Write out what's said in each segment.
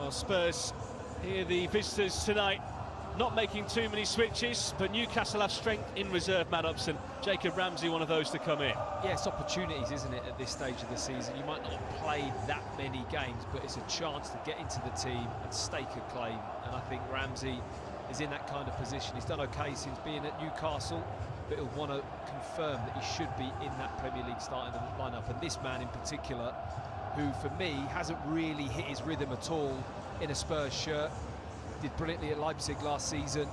Well, Spurs here, the visitors tonight, not making too many switches, but Newcastle have strength in reserve, Matt Upson. Jacob Ramsey, one of those to come in. Yeah, it's opportunities, isn't it, at this stage of the season? You might not have played that many games, but it's a chance to get into the team and stake a claim. And I think Ramsey is in that kind of position. He's done okay since being at Newcastle, but he'll want to confirm that he should be in that Premier League starting lineup. And this man in particular, who for me hasn't really hit his rhythm at all in a Spurs shirt, did brilliantly at Leipzig last season,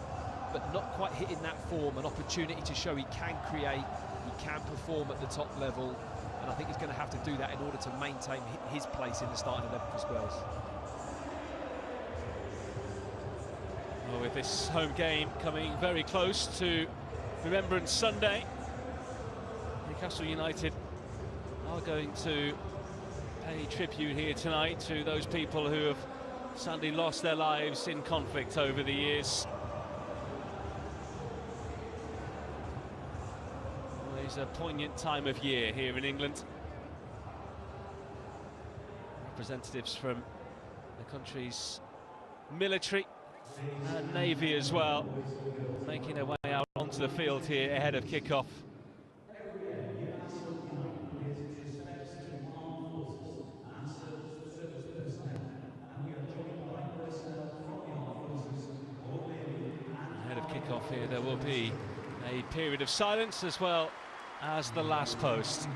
but not quite hitting that form. An opportunity to show he can create, he can perform at the top level, and I think he's going to have to do that in order to maintain his place in the starting 11 for Spurs. Well, with this home game coming very close to Remembrance Sunday, Newcastle United are going to pay tribute here tonight to those people who have sadly lost their lives in conflict over the years. Always a poignant time of year here in England. Representatives from the country's military and navy as well, making their way out onto the field here ahead of kick-off. Kick-off here, there will be a period of silence as well as the last post.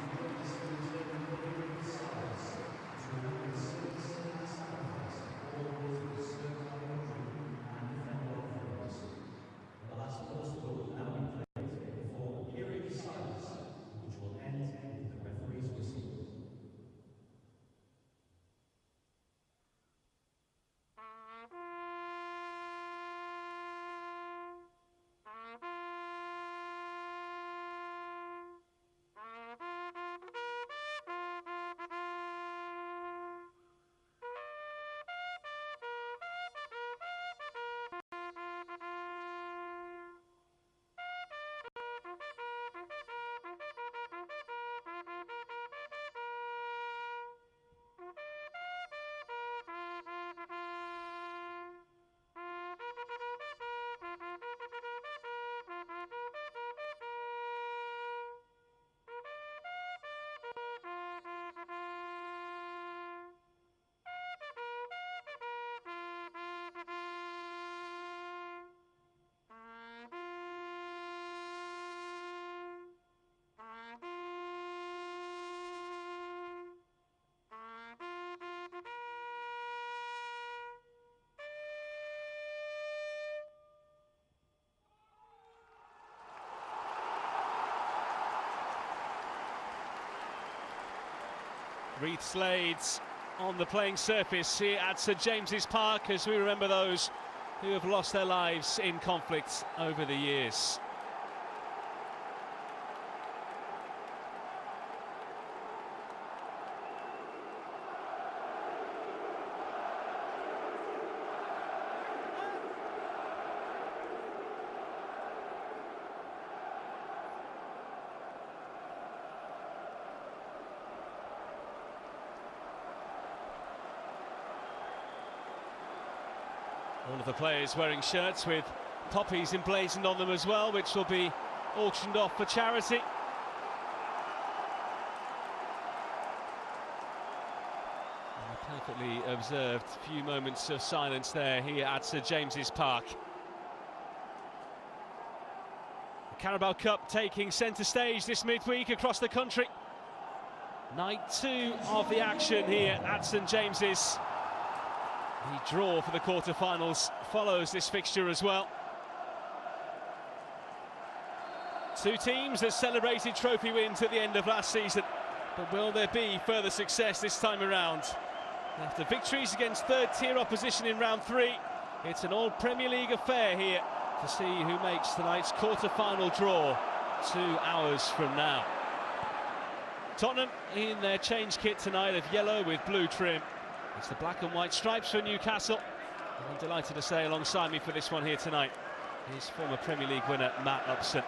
Wreath Slades on the playing surface here at St James's Park as we remember those who have lost their lives in conflict over the years. All of the players wearing shirts with poppies emblazoned on them as well, which will be auctioned off for charity. Perfectly observed, a few moments of silence there here at St James's Park. The Carabao Cup taking centre stage this midweek across the country. Night 2 of the action here at St James's. The draw for the quarter-finals follows this fixture as well. Two teams that celebrated trophy wins at the end of last season, but will there be further success this time around? After victories against third-tier opposition in round 3, it's an all-Premier League affair here to see who makes tonight's quarter-final draw 2 hours from now. Tottenham in their change kit tonight of yellow with blue trim. It's the black and white stripes for Newcastle. And I'm delighted to say alongside me for this one here tonight is former Premier League winner Matt Upson.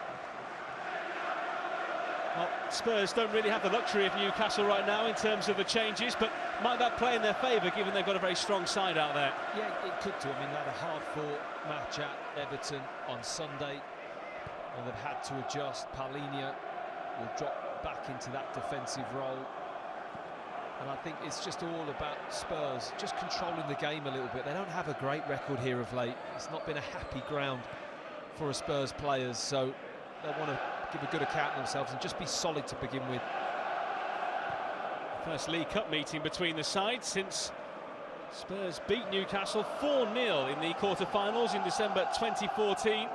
Well, Spurs don't really have the luxury of Newcastle right now in terms of the changes, but might that play in their favour given they've got a very strong side out there? Yeah, it could do. I mean, they had a hard-fought match at Everton on Sunday, and they've had to adjust. Paulinho will drop back into that defensive role. And I think it's just all about Spurs just controlling the game a little bit. They don't have a great record here of late. It's not been a happy ground for Spurs players, so they want to give a good account of themselves and just be solid to begin with. First League Cup meeting between the sides since Spurs beat Newcastle 4-0 in the quarter-finals in December 2014.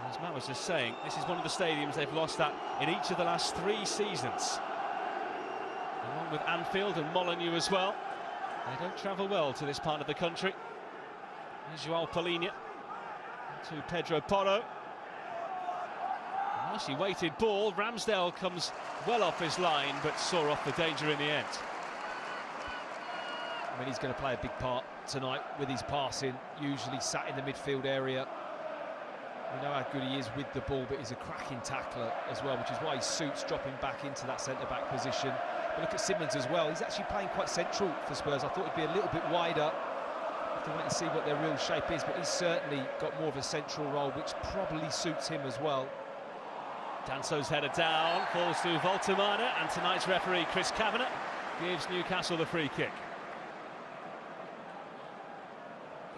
As Matt was just saying, this is one of the stadiums they've lost at in each of the last 3 seasons. Along with Anfield and Molineux as well. They don't travel well to this part of the country. Here's João Paulinho to Pedro Porro. A nicely weighted ball. Ramsdale comes well off his line, but saw off the danger in the end. I mean, he's going to play a big part tonight with his passing, usually sat in the midfield area. We know how good he is with the ball, but he's a cracking tackler as well, which is why he suits dropping back into that centre-back position. But look at Simmons as well. He's actually playing quite central for Spurs. I thought he'd be a little bit wider. Have to wait and see what their real shape is, but he's certainly got more of a central role, which probably suits him as well. Danso's header down, falls to Voltemade, and tonight's referee, Chris Kavanagh, gives Newcastle the free kick.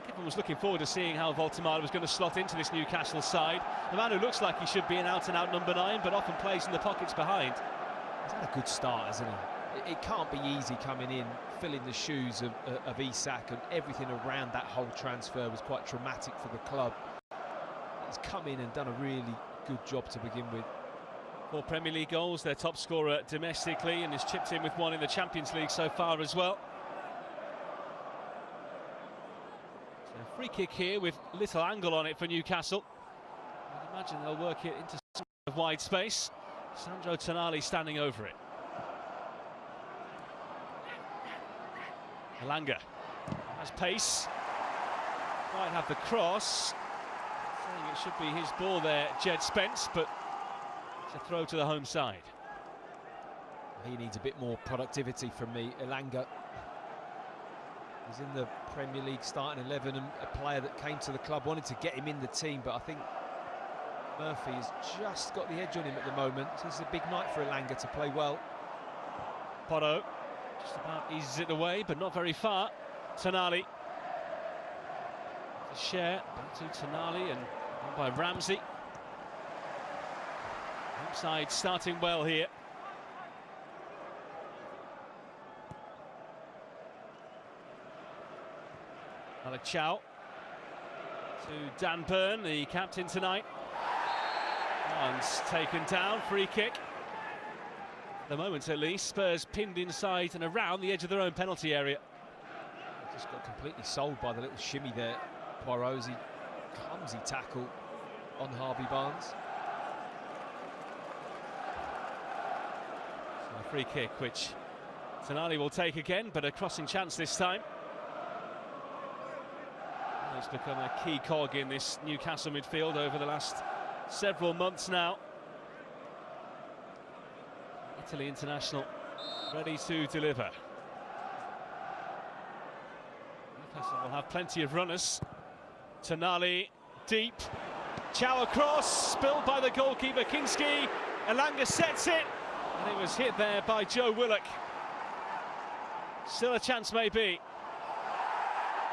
Everyone was looking forward to seeing how Voltemade was going to slot into this Newcastle side. The man who looks like he should be an out-and-out number 9, but often plays in the pockets behind. He's had a good start, hasn't he? It can't be easy coming in, filling the shoes of Isak, and everything around that whole transfer was quite traumatic for the club. He's come in and done a really good job to begin with. 4 Premier League goals, their top scorer domestically, and has chipped in with 1 in the Champions League so far as well. So free kick here with little angle on it for Newcastle. I'd imagine they'll work it into some of wide space. Sandro Tonali standing over it. Elanga has pace. Might have the cross. Saying it should be his ball there, Jed Spence, but it's a throw to the home side. He needs a bit more productivity from me. Elanga was in the Premier League starting 11 and a player that came to the club, wanted to get him in the team, but I think Murphy has just got the edge on him at the moment. So this is a big night for Elanga to play well. Porro just about eases it away, but not very far. Tonali. The share back to Tonali and by Ramsey. Outside starting well here. Alec Chow to Dan Burn, the captain tonight. And taken down, free kick. At the moment at least, Spurs pinned inside and around the edge of their own penalty area. Just got completely sold by the little shimmy there. Poirot's clumsy tackle on Harvey Barnes. So a free kick which Tonali will take again, but a crossing chance this time. It's become a key cog in this Newcastle midfield over the last several months now. Italy international ready to deliver. Newcastle will have plenty of runners. Tonali deep. Chow across, spilled by the goalkeeper Kinski. Elanga sets it, and it was hit there by Joe Willock. Still a chance maybe.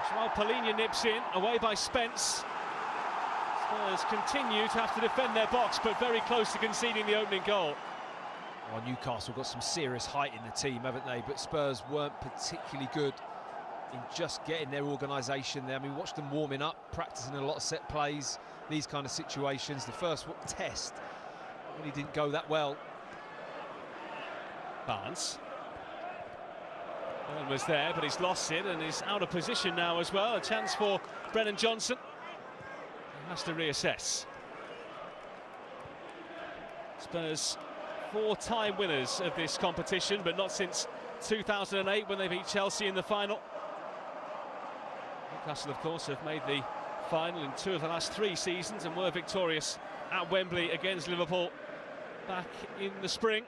João Paulinho nips in, away by Spence. Spurs continue to have to defend their box, but very close to conceding the opening goal. Well, Newcastle got some serious height in the team, haven't they? But Spurs weren't particularly good in just getting their organisation there. I mean, watch them warming up, practising a lot of set plays, these kind of situations. The first test really didn't go that well. Barnes. Ball was there, but he's lost it and is out of position now as well. A chance for Brennan Johnson. He has to reassess. Spurs 4-time winners of this competition, but not since 2008 when they beat Chelsea in the final. Newcastle, of course, have made the final in 2 of the last 3 seasons and were victorious at Wembley against Liverpool back in the spring.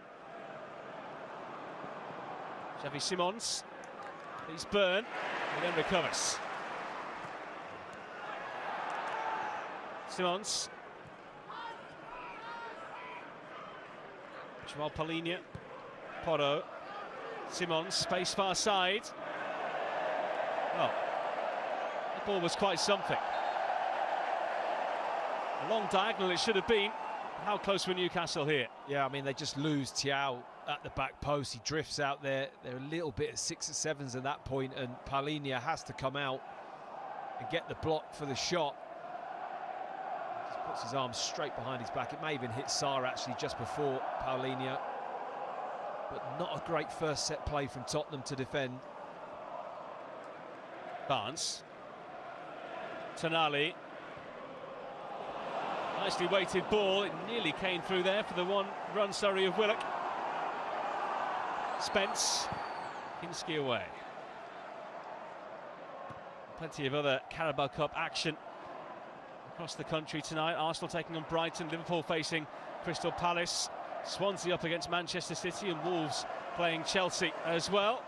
Xavi Simons, he's Byrne, and then recovers. Simons. Joao Palhinha. Porro. Simons, space far side. Well, the ball was quite something. A long diagonal it should have been. How close were Newcastle here? Yeah, I mean, they just lose Thiaw at the back post. He drifts out there. They're a little bit at 6 or 7s at that point, and Palhinha has to come out and get the block for the shot. He just puts his arm straight behind his back. It may even hit Sarr actually just before Palhinha. But not a great first set play from Tottenham to defend. Barnes. Tonali. Nicely weighted ball. It nearly came through there for the one-run surrey of Willock. Spence. Kinski away. Plenty of other Carabao Cup action across the country tonight. Arsenal taking on Brighton, Liverpool facing Crystal Palace, Swansea up against Manchester City, and Wolves playing Chelsea as well.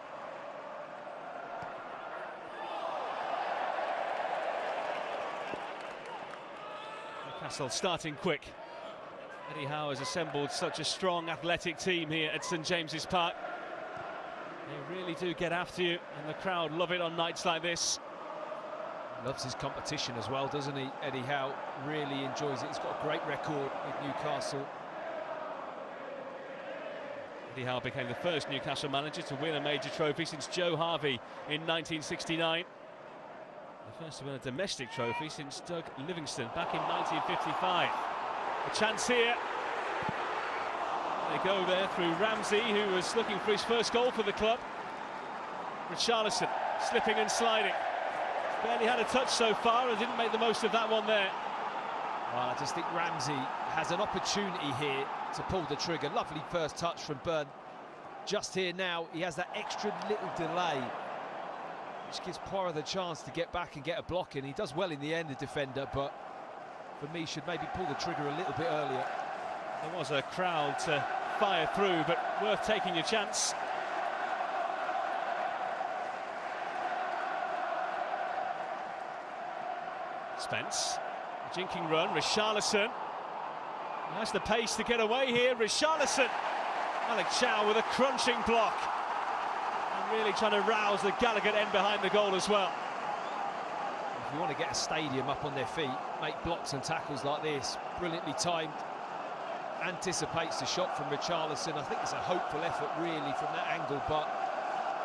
Newcastle starting quick. Eddie Howe has assembled such a strong athletic team here at St James's Park. They really do get after you, and the crowd love it on nights like this. Loves his competition as well, doesn't he? Eddie Howe really enjoys it. He's got a great record with Newcastle. Eddie Howe became the first Newcastle manager to win a major trophy since Joe Harvey in 1969. The first to win a domestic trophy since Doug Livingston back in 1955. A chance here. They go there through Ramsey, who was looking for his first goal for the club. Richarlison slipping and sliding. Barely had a touch so far and didn't make the most of that one there. Well, I just think Ramsey has an opportunity here to pull the trigger. Lovely first touch from Byrne. Just here now, he has that extra little delay, which gives Poirot the chance to get back and get a block in. He does well in the end, the defender, but for me, should maybe pull the trigger a little bit earlier. There was a crowd to fire through, but worth taking your chance. Spence, a jinking run, Richarlison. Has the pace to get away here, Richarlison. Alex Chow with a crunching block. And really trying to rouse the Gallagher end behind the goal as well. If you want to get a stadium up on their feet, make blocks and tackles like this, brilliantly timed. Anticipates the shot from Richarlison. I think it's a hopeful effort really from that angle, but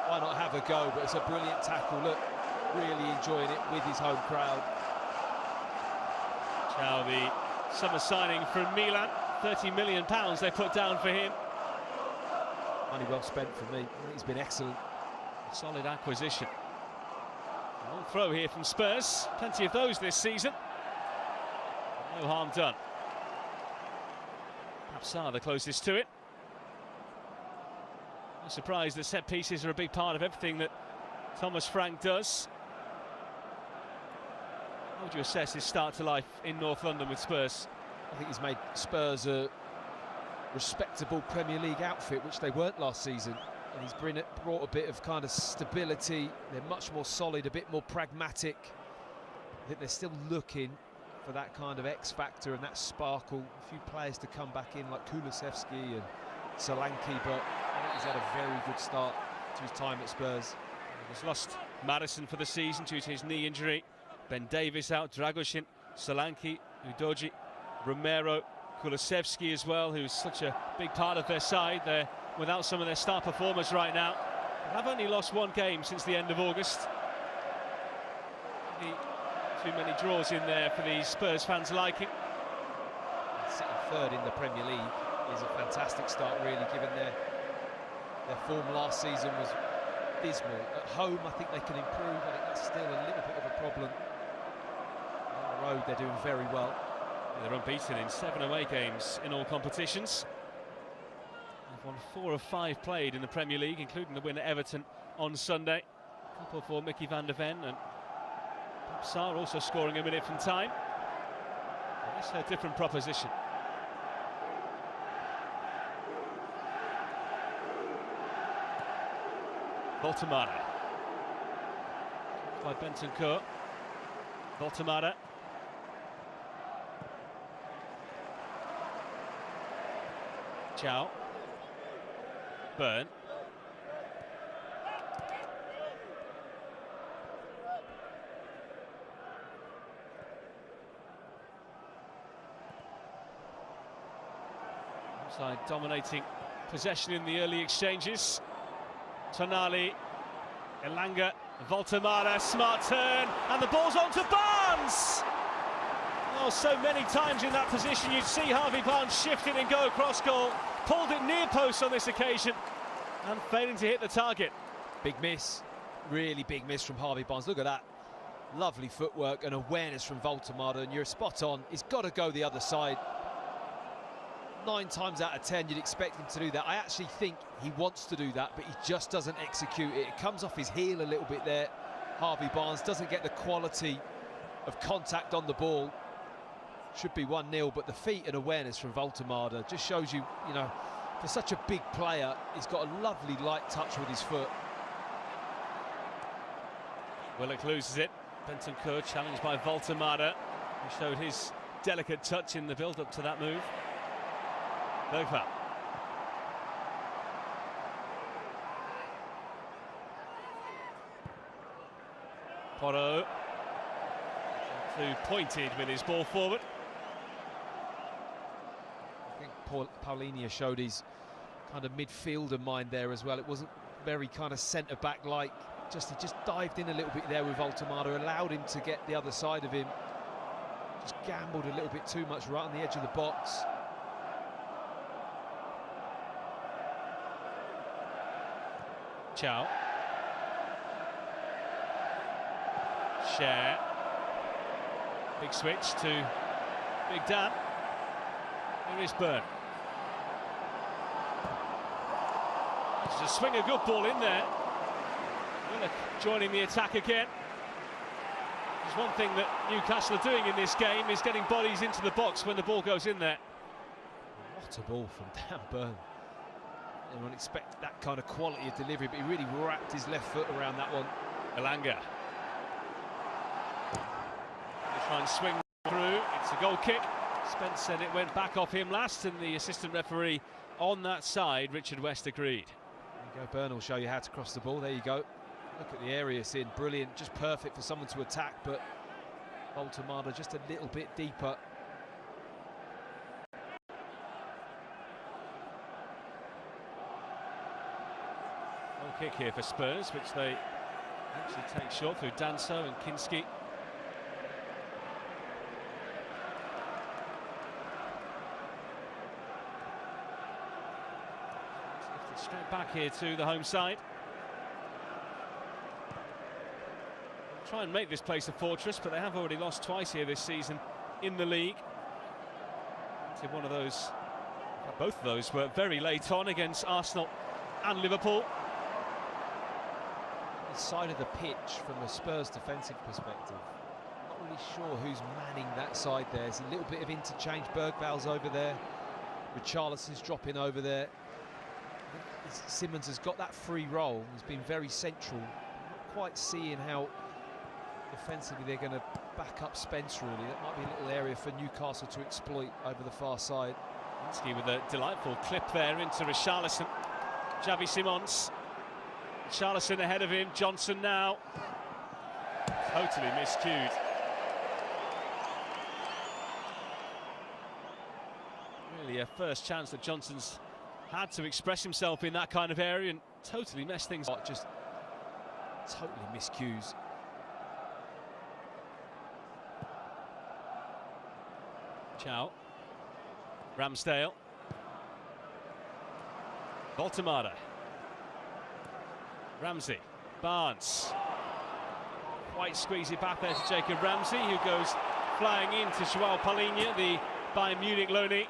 why not have a go? But it's a brilliant tackle. Look, really enjoying it with his home crowd. Now the summer signing from Milan, £30 million they put down for him. Money well spent for me. He's been excellent. Solid acquisition. A long throw here from Spurs. Plenty of those this season. No harm done. Sarr the closest to it. No surprise that set pieces are a big part of everything that Thomas Frank does. How would you assess his start to life in North London with Spurs? I think he's made Spurs a respectable Premier League outfit, which they weren't last season. And he's brought a bit of kind of stability. They're much more solid, a bit more pragmatic. I think they're still looking for that kind of X factor and that sparkle. A few players to come back in like Kulusevski and Solanke, but I think he's had a very good start to his time at Spurs. He's lost Maddison for the season due to his knee injury. Ben Davies out, Dragoshin, Solanke, Udoji, Romero, Kulusevski as well, who's such a big part of their side. They're without some of their star performers right now. They have only lost 1 game since the end of August. Too many draws in there for these Spurs fans liking. Sitting 3rd in the Premier League is a fantastic start, really, given their form last season was dismal. At home, I think they can improve. I think that's still a little bit of a problem. On the road, they're doing very well. They're unbeaten in 7 away games in all competitions. They've won 4 of 5 played in the Premier League, including the win at Everton on Sunday. A couple for Mickey van der Ven and Saar also scoring a minute from time. But this is a different proposition. Voltemada. By Bentancur. Voltemada. Chow. Burn. Side dominating possession in the early exchanges. Tonali, Elanga, Voltemada, smart turn, and the ball's on to Barnes! Oh, so many times in that position you'd see Harvey Barnes shift it and go across goal. Pulled it near post on this occasion, and failing to hit the target. Big miss, really big miss from Harvey Barnes. Look at that. Lovely footwork and awareness from Voltemada, and you're spot on. He's got to go the other side. 9 times out of 10 you'd expect him to do that. I actually think he wants to do that, but he just doesn't execute it. It comes off his heel a little bit there. Harvey Barnes doesn't get the quality of contact on the ball. Should be 1-0, but the feet and awareness from Voltemada just shows you, you know, for such a big player, he's got a lovely light touch with his foot. Willock loses it. Bentancur challenged by Voltemada, who showed his delicate touch in the build-up to that move. Bergvall. Porro. Too pointed with his ball forward. I think Paulinho showed his kind of midfielder mind there as well. It wasn't very kind of centre-back-like. He just dived in a little bit there with Voltemada, allowed him to get the other side of him. Just gambled a little bit too much right on the edge of the box. Chow. Share. Big switch to Big Dan. Here is Burn. Just a swing, a good ball in there. Willock joining the attack again. There's one thing that Newcastle are doing in this game is getting bodies into the box when the ball goes in there. What a ball from Dan Burn. Anyone expect that kind of quality of delivery, but he really wrapped his left foot around that one. Elanga. They try and swing through. It's a goal kick. Spence said it went back off him last, and the assistant referee on that side, Richard West, agreed. There you go, Burn will show you how to cross the ball. There you go. Look at the area it's in. Brilliant, just perfect for someone to attack, but Voltemada just a little bit deeper. Kick here for Spurs, which they actually take short through Danso and Kinski. Straight back here to the home side. Try and make this place a fortress, but they have already lost twice here this season in the league. One of those, both of those were very late on against Arsenal and Liverpool. Side of the pitch from a Spurs defensive perspective. Not really sure who's manning that side there. There's a little bit of interchange. Bergvall's over there. Richarlison's dropping over there. Simmons has got that free role. He's been very central. Not quite seeing how defensively they're going to back up Spence, really. That might be a little area for Newcastle to exploit over the far side. Kinski with a delightful clip there into Richarlison. Xavi Simons. Richarlison ahead of him, Johnson now. Totally miscued. Really a first chance that Johnson's had to express himself in that kind of area and totally messed things up. Just totally miscues. Chow. Ramsdale. Voltemada. Ramsey, Barnes, quite squeeze it back there to Jacob Ramsey, who goes flying into João Palhinha, the Bayern Munich loanee.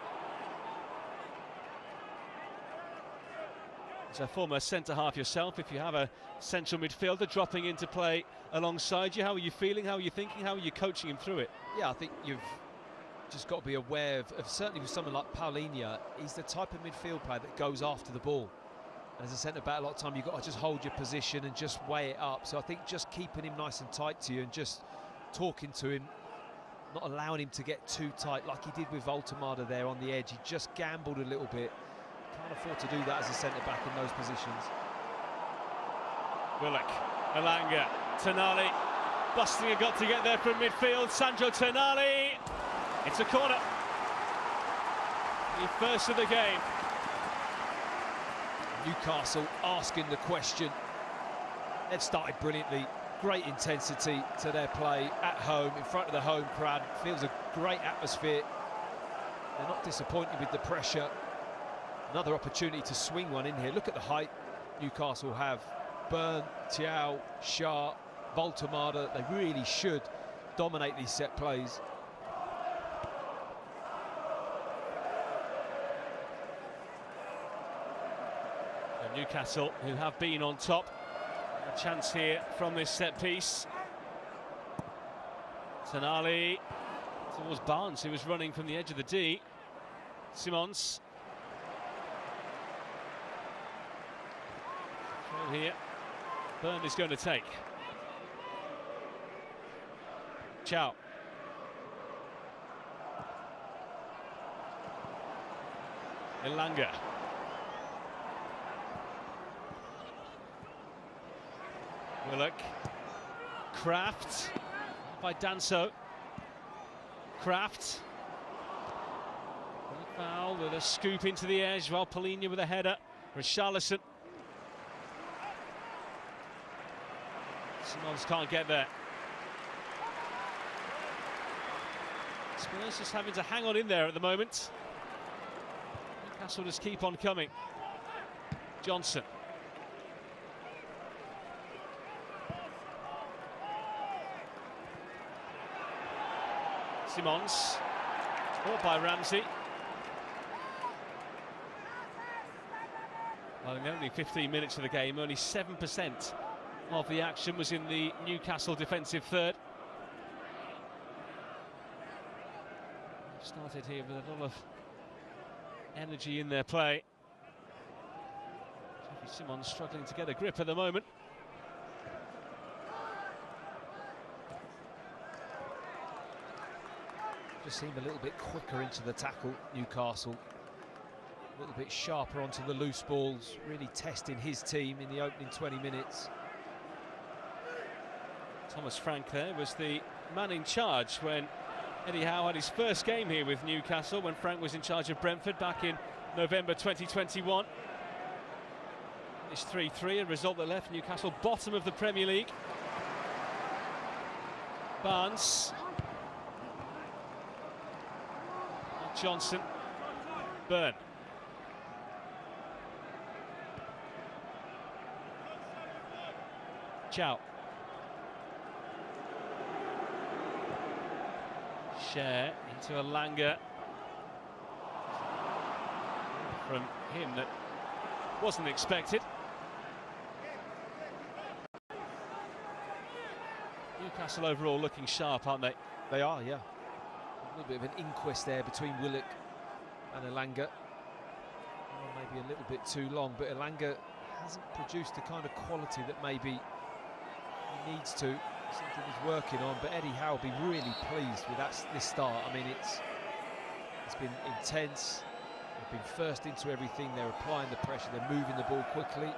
As a former centre-half yourself, if you have a central midfielder dropping into play alongside you, how are you feeling, how are you thinking, how are you coaching him through it? Yeah, I think you've just got to be aware of certainly with someone like Paulinho, he's the type of midfield player that goes after the ball. And as a centre-back, a lot of time you've got to just hold your position and just weigh it up. So I think just keeping him nice and tight to you and just talking to him, not allowing him to get too tight like he did with Voltemada there on the edge. He just gambled a little bit. Can't afford to do that as a centre-back in those positions. Willock, Elanga, Tonali, busting a gut to get there from midfield. Sandro Tonali, it's a corner. The first of the game. Newcastle asking the question. They've started brilliantly. Great intensity to their play at home, in front of the home crowd. Feels a great atmosphere. They're not disappointed with the pressure. Another opportunity to swing one in here. Look at the height Newcastle have. Byrne, Thiaw, Shah, Voltemada. They really should dominate these set plays. And Newcastle, who have been on top. A chance here from this set piece. Tonali towards Barnes, who was running from the edge of the D. Simons. Throw here. Byrne is going to take. Chow. Elanga. Willock. Kraft. By Danso. Kraft. Foul with a scoop into the edge, while Paulinho with a header. Richarlison. Simons can't get there. Spurs just having to hang on in there at the moment. Newcastle just keep on coming. Johnson. Simons. Caught by Ramsey. Well, in only 15 minutes of the game, only 7% of the action was in the Newcastle defensive third. Started here with a lot of energy in their play. Simons struggling to get a grip at the moment. Just seemed a little bit quicker into the tackle, Newcastle. A little bit sharper onto the loose balls, really testing his team in the opening 20 minutes. Thomas Frank there was the man in charge when Eddie Howe had his first game here with Newcastle, when Frank was in charge of Brentford back in November 2021. It's 3-3, a result that left Newcastle bottom of the Premier League. Barnes. Johnson. Byrne. Chow. Share into Elanga. From him that wasn't expected. Newcastle overall looking sharp, aren't they? They are, yeah. A little bit of an inquest there between Willock and Elanga. Oh, maybe a little bit too long, but Elanga hasn't produced the kind of quality that maybe he needs to. Something he's working on, but Eddie Howe will be really pleased with this start. I mean, it's been intense. They've been first into everything. They're applying the pressure. They're moving the ball quickly.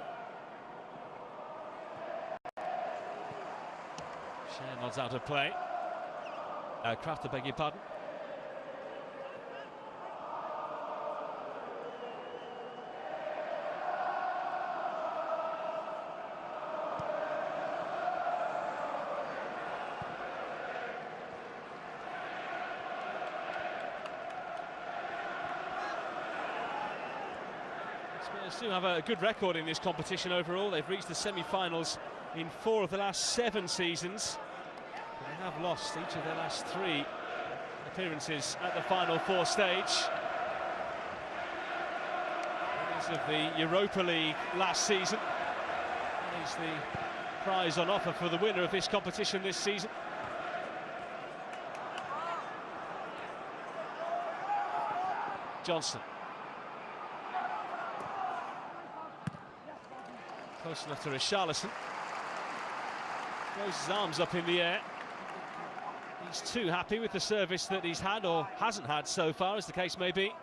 Share nods out of play. Kraft, I beg your pardon. Spurs do have a good record in this competition overall. They've reached the semi-finals in 4 of the last 7 seasons. But they have lost each of their last 3 appearances at the Final Four stage. It is of the Europa League last season. And he's the prize on offer for the winner of this competition this season. Johnson. Close enough to Richarlison. Throws his arms up in the air. He's too happy with the service that he's had or hasn't had so far, as the case may be.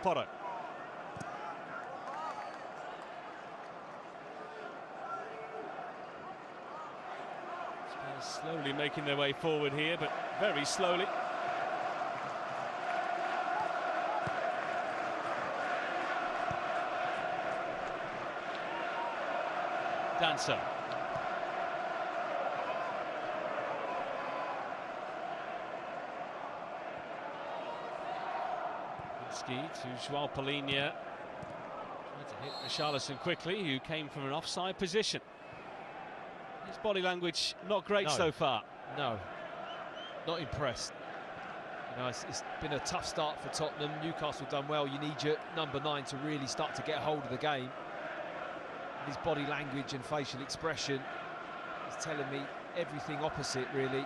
Porro. Spurs slowly making their way forward here, but very slowly. Dancer. To Joao Palhinha. Tried to hit Richarlison quickly, who came from an offside position. His body language not great so far. No, not impressed. You know, it's been a tough start for Tottenham. Newcastle done well. You need your number 9 to really start to get hold of the game. His body language and facial expression is telling me everything opposite, really.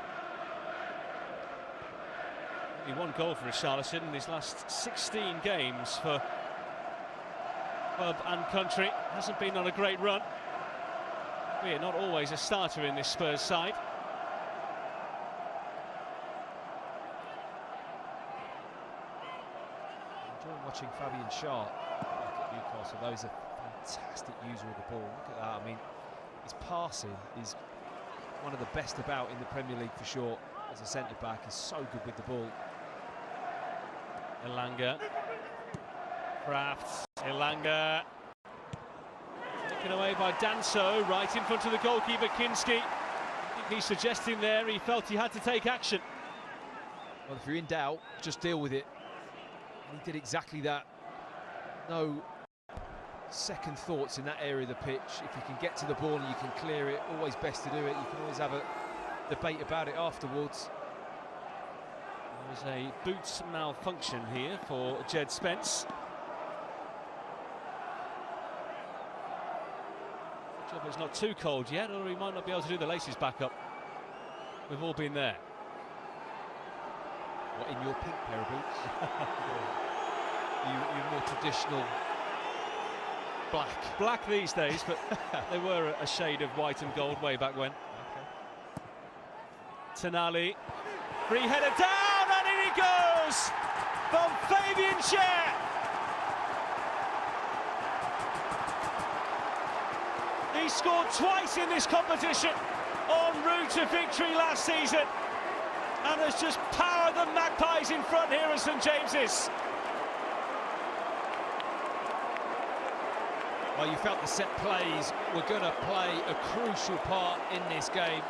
Only one goal for Richarlison in his last 16 games for club and country. Hasn't been on a great run. We're not always a starter in this Spurs side. Enjoying watching Fabian Schär back at Newcastle. Though he's a fantastic user of the ball. Look at that. I mean, his passing is one of the best about in the Premier League for sure. As a centre-back, he's so good with the ball. Elanga. Kraft. Elanga. Taken away by Danso, right in front of the goalkeeper, Kinski. I think he's suggesting there he felt he had to take action. Well, if you're in doubt, just deal with it. And he did exactly that. No second thoughts in that area of the pitch. If you can get to the ball and you can clear it, always best to do it. You can always have a debate about it afterwards. There's a boot malfunction here for Jed Spence. The job is not too cold yet, or he might not be able to do the laces back up. We've all been there. What, in your pink pair of boots? You're more traditional black. Black these days, but they were a shade of white and gold way back when. Okay. Tonali, free header down, and in he goes from Fabian Schär. He scored twice in this competition en route to victory last season, and has just powered the Magpies in front here at St James's. Well, you felt the set plays were going to play a crucial part in this game.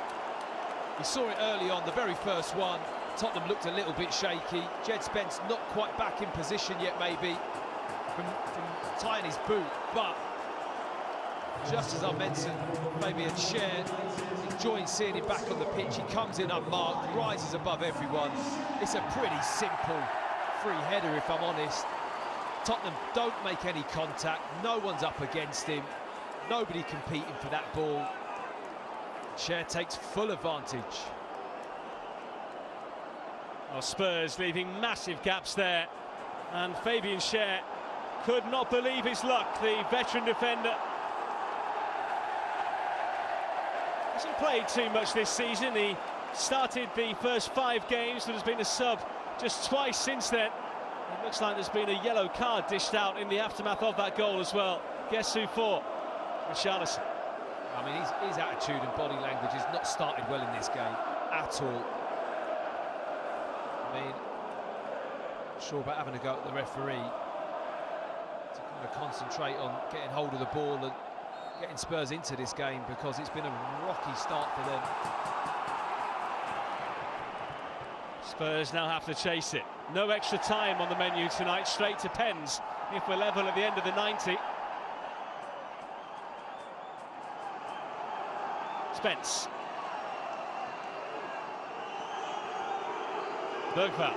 We saw it early on, the very first one. Tottenham looked a little bit shaky. Jed Spence not quite back in position yet, maybe, from tying his boot. But just as I mentioned, maybe a Schär, enjoying seeing him back on the pitch. He comes in unmarked, rises above everyone. It's a pretty simple free header, if I'm honest. Tottenham don't make any contact, no one's up against him, nobody competing for that ball. Schär takes full advantage. Well, Spurs leaving massive gaps there, and Fabian Schär could not believe his luck, the veteran defender. Hasn't played too much this season. He started the first 5 games, but has been a sub just twice since then. It looks like there's been a yellow card dished out in the aftermath of that goal as well. Guess who for? Richarlison. I mean, his attitude and body language has not started well in this game at all. I mean, not sure about having a go at the referee to kind of concentrate on getting hold of the ball and getting Spurs into this game, because it's been a rocky start for them. Spurs now have to chase it. No extra time on the menu tonight, straight to pens if we're level at the end of the 90. Spence. Bergvall.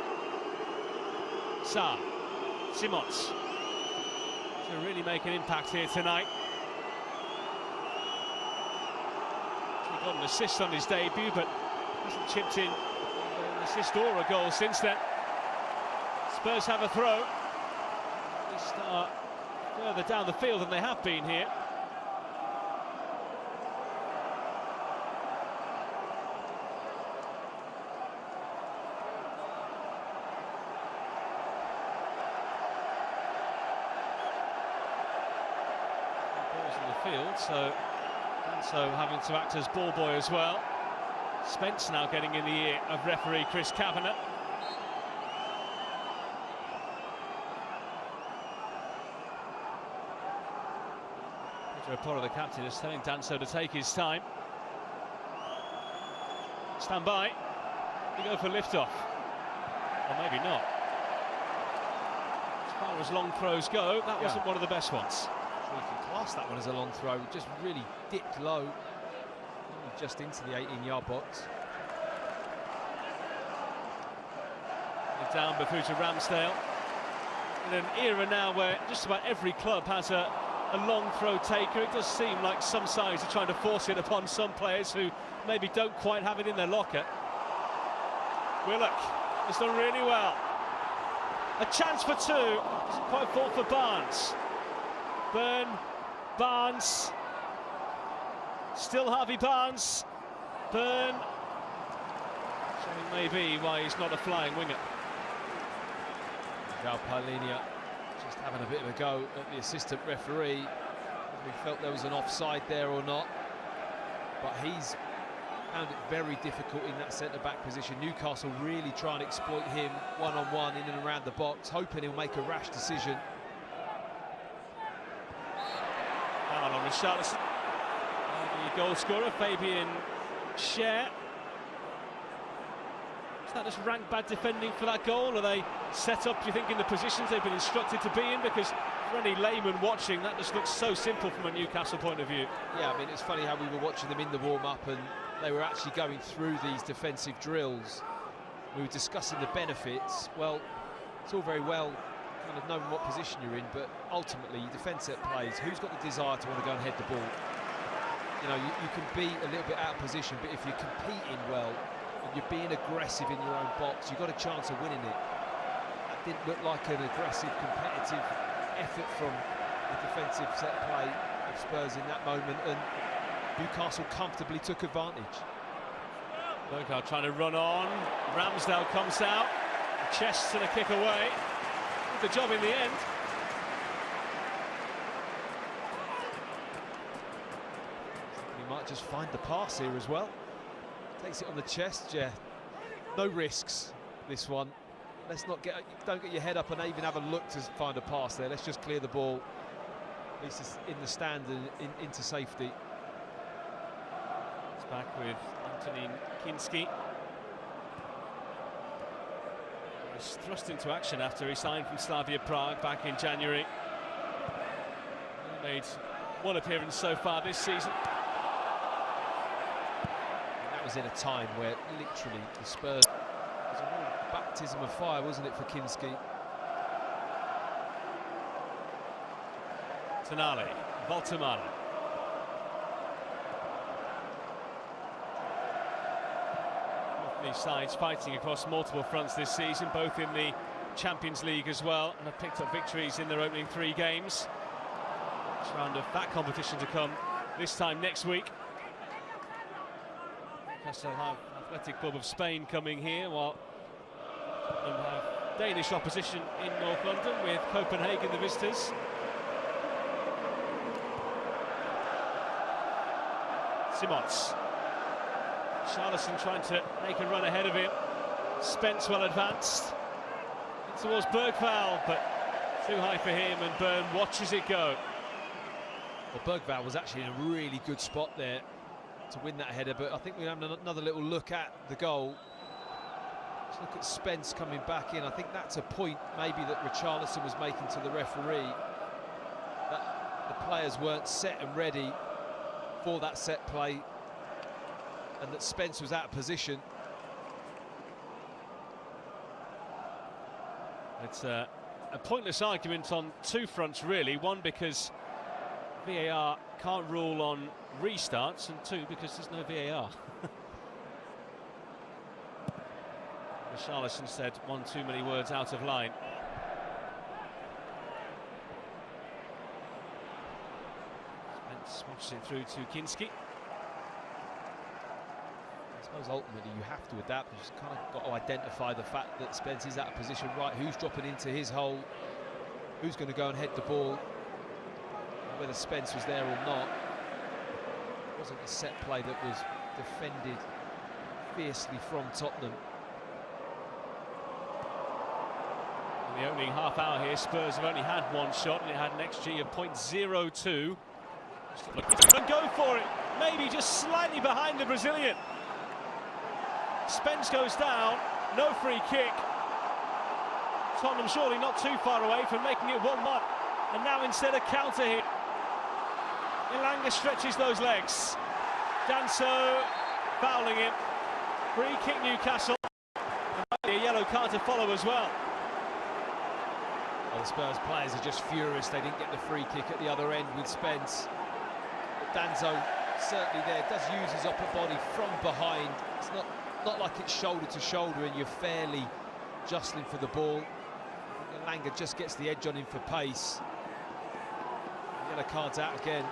Sarr. Simons. To really make an impact here tonight. He got an assist on his debut, but hasn't chipped in an assist or a goal since then. Spurs have a throw. They start further down the field than they have been here. Balls in the field, so having to act as ball boy as well. Spence now getting in the ear of referee Chris Kavanagh. Pedro, the captain, is telling Danso to take his time. Stand by. We go for liftoff. Or maybe not. As far as long throws go, that wasn't one of the best ones. Sure, you can class that one as a long throw. Just really dipped low, just into the 18-yard box. Down Bafouta Ramsdale. In an era now where just about every club has a long throw taker, it does seem like some sides are trying to force it upon some players who maybe don't quite have it in their locker. Willock has done really well. A chance for two. Doesn't quite fall for Barnes. Byrne, Barnes. Still Harvey Barnes. Byrne. Showing maybe why he's not a flying winger. João Paulinho just having a bit of a go at the assistant referee. We felt there was an offside there or not, but he's found it very difficult in that centre-back position. Newcastle really trying to exploit him one-on-one in and around the box, hoping he'll make a rash decision. Foul on Richarlison. The goal scorer, Fabian Schär. Is that just rank bad defending for that goal? Are they set up, do you think, in the positions they've been instructed to be in? Because for any layman watching, that just looks so simple from a Newcastle point of view. Yeah, I mean, it's funny how we were watching them in the warm-up and they were actually going through these defensive drills. We were discussing the benefits. Well, it's all very well kind of knowing what position you're in, but ultimately, you defend set plays. Who's got the desire to want to go and head the ball? You know, you can be a little bit out of position, but if you're competing well, and you're being aggressive in your own box, you've got a chance of winning it. That didn't look like an aggressive, competitive effort from the defensive set play of Spurs in that moment, and Newcastle comfortably took advantage. Bergvall trying to run on. Ramsdale comes out. A chest and a kick away. Did the job in the end. He might just find the pass here as well. Takes it on the chest, yeah. No risks, this one. Let's not don't get your head up and even have a look to find a pass there. Let's just clear the ball. At least it's in the stand and into safety. It's back with Antonin Kinski. Was thrust into action after he signed from Slavia Prague back in January. He made one appearance so far this season. Was in a time where literally the Spurs was a real baptism of fire, wasn't it, for Kinski? Tonali, Voltemara. Both these sides fighting across multiple fronts this season, both in the Champions League as well, and have picked up victories in their opening 3 games. Next round of that competition to come this time next week. Newcastle have Athletic Club of Spain coming here, while they have Danish opposition in North London with Copenhagen, the visitors. Simons. Richarlison trying to make a run ahead of him. Spence well advanced. In towards Bergvall, but too high for him, and Byrne watches it go. Well, Bergvall was actually in a really good spot there to win that header, but I think we have another little look at the goal. Let's look at Spence coming back in. I think that's a point maybe that Richarlison was making to the referee, that the players weren't set and ready for that set play, and that Spence was out of position. It's a pointless argument on two fronts, really. One, because VAR can't rule on restarts, and two, because there's no VAR. Richarlison said one too many words out of line. Spence watches it through to Kinski. I suppose ultimately you have to adapt. You just kind of got to identify the fact that Spence is out of position, right? Who's dropping into his hole? Who's going to go and head the ball? Whether Spence was there or not, it wasn't a set play that was defended fiercely from Tottenham. In the opening half hour here, Spurs have only had one shot, and it had an XG of 0.02. And go for it, maybe just slightly behind the Brazilian. Spence goes down, no free kick. Tottenham surely not too far away from making it 1-1. And now instead a counter hit. Elanga stretches those legs. Danso fouling him. Free kick Newcastle. And a yellow card to follow as well. Well, the Spurs players are just furious they didn't get the free kick at the other end with Spence. But Danso certainly there, does use his upper body from behind. It's not like it's shoulder to shoulder and you're fairly jostling for the ball. Elanga just gets the edge on him for pace. Yellow card's out again.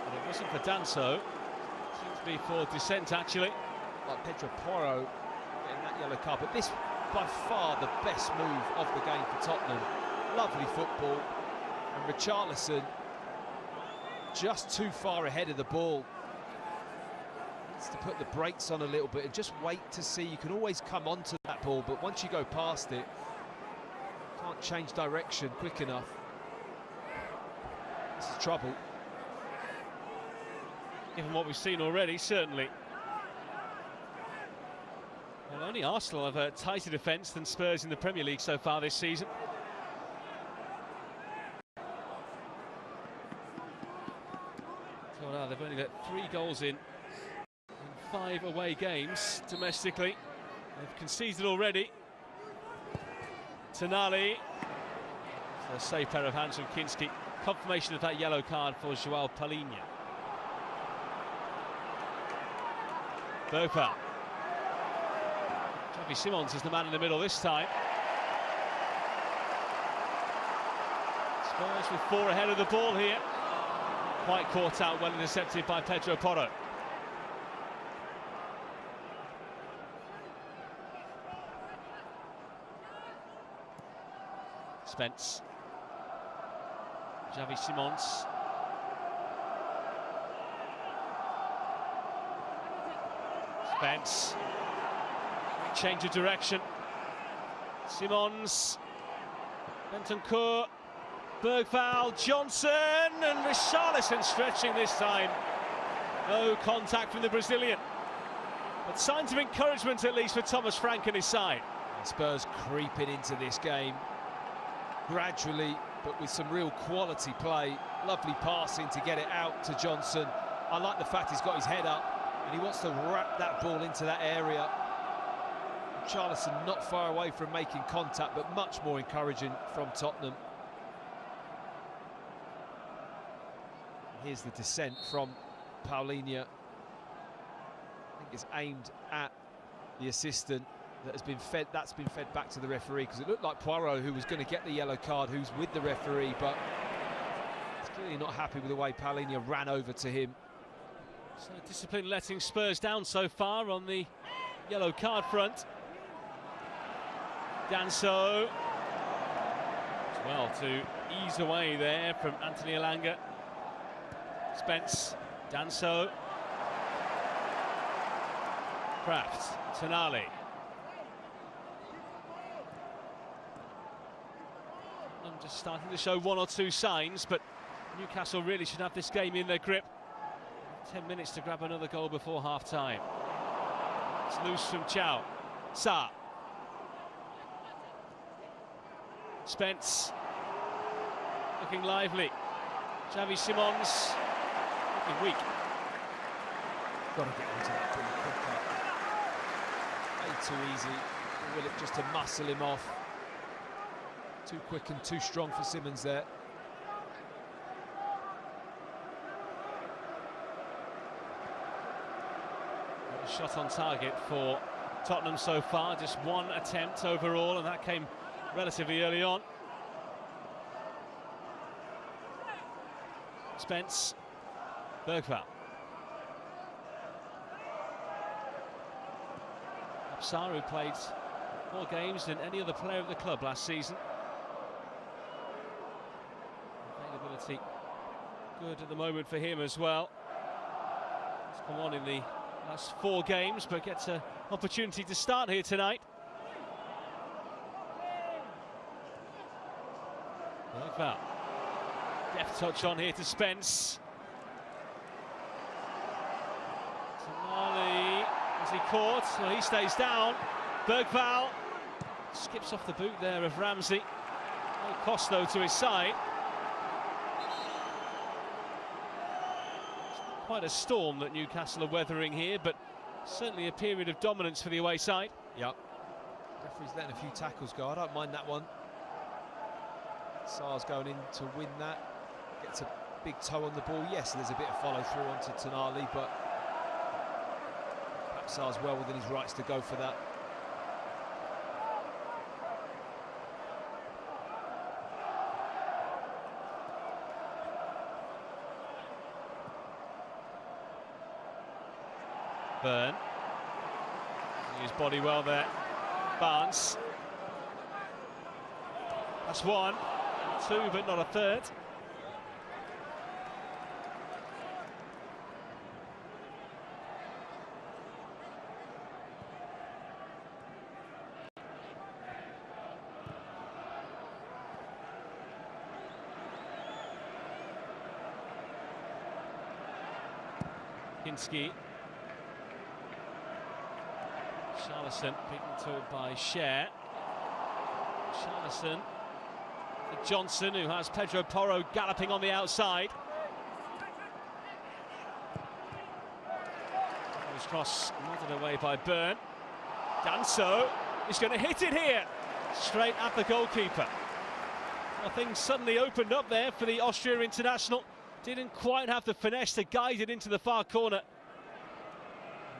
And it wasn't for Danso. Seems to be for dissent, actually. Like Pedro Porro getting that yellow card. But this, by far, the best move of the game for Tottenham. Lovely football. And Richarlison just too far ahead of the ball. Needs to put the brakes on a little bit and just wait to see. You can always come onto that ball, but once you go past it, can't change direction quick enough. This is trouble. Given what we've seen already, certainly. Well, only Arsenal have a tighter defence than Spurs in the Premier League so far this season. So now they've only let 3 goals in 5 away games domestically. They've conceded already. Tonali. So a safe pair of hands from Kinski. Confirmation of that yellow card for João Palhinha. Bofa. Xavi Simons is the man in the middle this time. Spurs with 4 ahead of the ball here. Quite caught out, well intercepted by Pedro Porro. Spence. Xavi Simons. Spence. Change of direction. Simons. Bentancur. Bergval. Johnson. And Richarlison stretching this time. No contact from the Brazilian. But signs of encouragement at least for Thomas Frank and his side. Spurs creeping into this game. Gradually, but with some real quality play. Lovely passing to get it out to Johnson. I like the fact he's got his head up and he wants to wrap that ball into that area. Richarlison not far away from making contact, but much more encouraging from Tottenham. Here's the descent from Palhinha. I think it's aimed at the assistant. That's been fed back to the referee, because it looked like Poirot who was going to get the yellow card, who's with the referee, but he's clearly not happy with the way Palhinha ran over to him. So discipline letting Spurs down so far on the yellow card front. Danso as well to ease away there from Anthony Elanga. Spence, Danso, Kraft, Tonali. I'm just starting to show 1 or 2 signs, but Newcastle really should have this game in their grip. 10 minutes to grab another goal before half-time. It's loose from Chow. Sa. Spence. Looking lively. Xavi Simons. Looking weak. Got to get onto that pretty quick. Way too easy. Or will it just to muscle him off? Too quick and too strong for Simmons there. Shot on target for Tottenham so far, just one attempt overall, and that came relatively early on. Spence, Bergvall. Absar, played more games than any other player of the club last season. Availability good at the moment for him as well. He's come on in the last 4 games, but gets an opportunity to start here tonight. Bergvall. Deft touch on here to Spence. Tonali, is he caught? Well, he stays down. Bergvall skips off the boot there of Ramsey. No cost though to his side. Quite a storm that Newcastle are weathering here, but certainly a period of dominance for the away side. Yep. Referee's letting a few tackles go. I don't mind that one. Sar's going in to win that. Gets a big toe on the ball. Yes, there's a bit of follow through onto Tonali, but perhaps Sar's well within his rights to go for that. Burn. His body well there. Barnes. That's 1, 2, but not a third. Kinski. Charlison beaten to it by Cher. Charlison. Johnson, who has Pedro Porro galloping on the outside. His cross nodded away by Byrne. Danso is going to hit it here, straight at the goalkeeper. Well, things suddenly opened up there for the Austria international. Didn't quite have the finesse to guide it into the far corner. It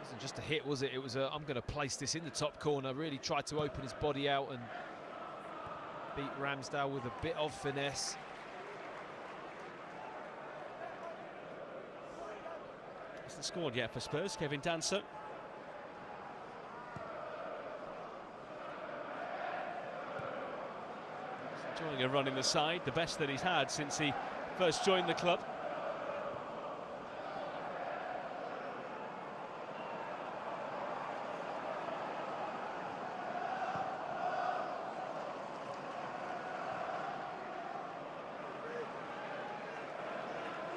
wasn't just a hit, was it? It was a, I'm going to place this in the top corner. Really tried to open his body out and beat Ramsdale with a bit of finesse. Hasn't scored yet for Spurs, Kevin Danso. Enjoying a run in the side, the best that he's had since he first joined the club.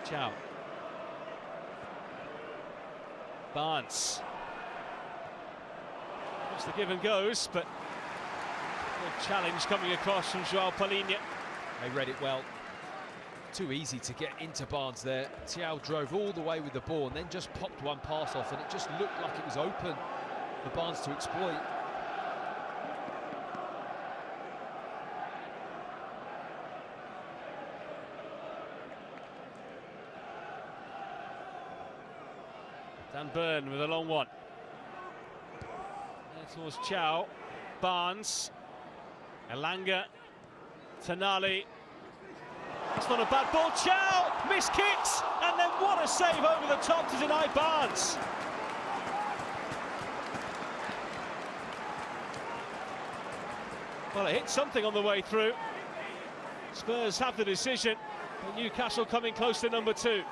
Chow. Barnes. That's the give and goes, but good challenge coming across from Joao Palhinha. They read it well. Too easy to get into Barnes there. Thiaw drove all the way with the ball and then just popped one pass off, and it just looked like it was open for Barnes to exploit. Dan Burn with a long one. There towards Chow. Barnes. Elanga. Tonali. That's not a bad ball. Chow! Missed kicks! And then what a save over the top to deny Barnes. Well, it hit something on the way through. Spurs have the decision. But Newcastle coming close to number 2.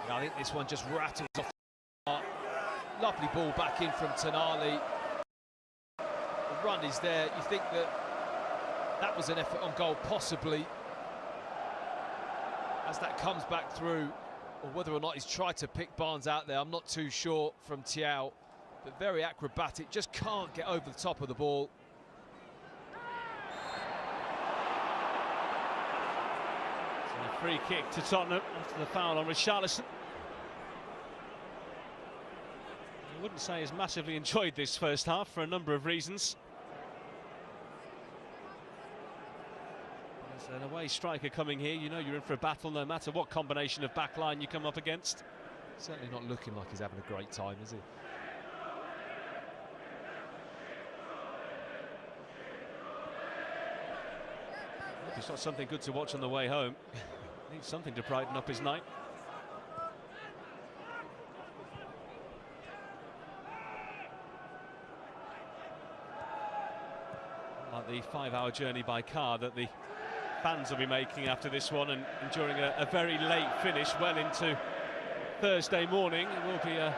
I think this one just rattles off. Lovely ball back in from Tonali. The run is there. You think that that was an effort on goal, possibly, as that comes back through, or whether or not he's tried to pick Barnes out there, I'm not too sure, from Thiaw, but very acrobatic, just can't get over the top of the ball. So a free kick to Tottenham after the foul on Richarlison. I wouldn't say he's massively enjoyed this first half for a number of reasons. As an away striker coming here, you know you're in for a battle no matter what combination of backline you come up against. Certainly not looking like he's having a great time, is he? It's not something good to watch on the way home. Needs something to brighten up his night. Like the 5-hour journey by car that the fans will be making after this one, and enduring a very late finish well into Thursday morning. It will be an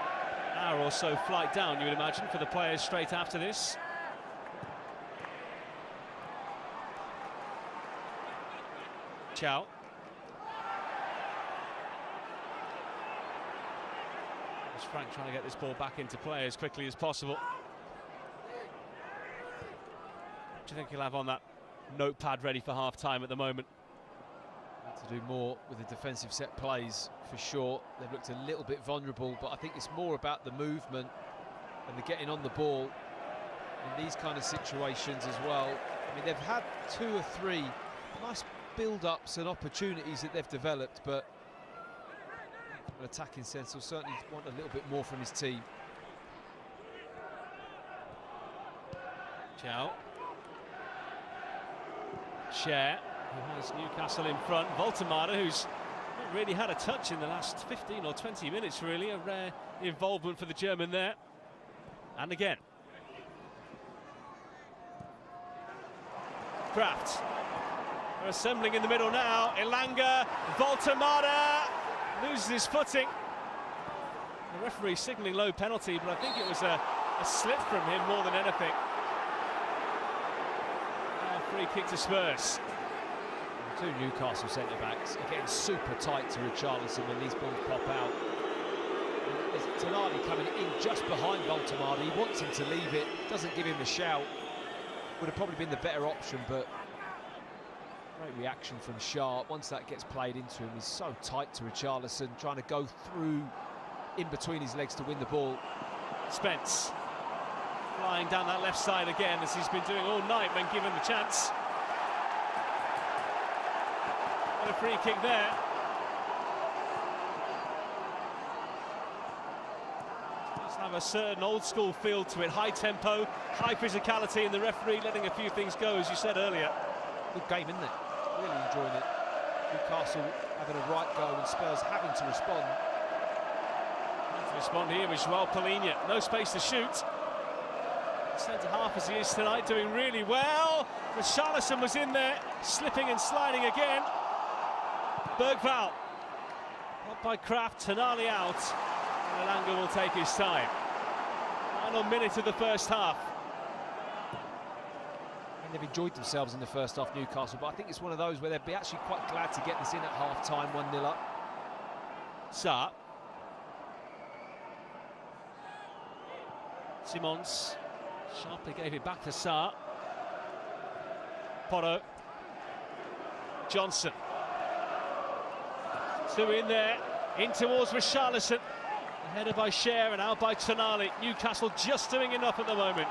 hour or so flight down, you would imagine, for the players straight after this. Chow. There's Frank trying to get this ball back into play as quickly as possible. What do you think he'll have on that notepad ready for half-time at the moment? To do more with the defensive set plays, for sure. They've looked a little bit vulnerable, but I think it's more about the movement and the getting on the ball in these kind of situations as well. I mean, they've had 2 or 3 nice build-ups and opportunities that they've developed, but an attacking sense will certainly want a little bit more from his team. Chow. Cher, who has Newcastle in front. Voltemada, who's not really had a touch in the last 15 or 20 minutes, really. A rare involvement for the German there. And again. Kraft. They're assembling in the middle now. Elanga, Voltemada loses his footing. The referee signalling low penalty, but I think it was a slip from him more than anything. Free kick to Spurs. The 2 Newcastle centre-backs are getting super tight to Richarlison when these balls pop out. There's Tonali coming in just behind Voltemada. He wants him to leave it, doesn't give him a shout. Would have probably been the better option, but great reaction from Sharp. Once that gets played into him, he's so tight to Richarlison, trying to go through in between his legs to win the ball. Spence flying down that left side again, as he's been doing all night when given the chance. And a free kick there. Does have a certain old school feel to it. High tempo, high physicality, and the referee letting a few things go, as you said earlier. Good game, isn't it? Really enjoying it. Newcastle having a right go and Spurs having to respond. To respond here with João Palhinha. No space to shoot. Centre half as he is tonight, doing really well. Richarlison was in there, slipping and sliding again. Bergvall, not by Kraft, Tonali out. And Elanga will take his time. Final minute of the first half. And they've enjoyed themselves in the first half, Newcastle, but I think it's one of those where they'd be actually quite glad to get this in at half-time, 1-0 up. Sarr. Simons. Sharply gave it back to Sarr. Porro. Johnson. 2 in there, in towards Richarlison. Headed by Cher and out by Tonali. Newcastle just doing enough at the moment.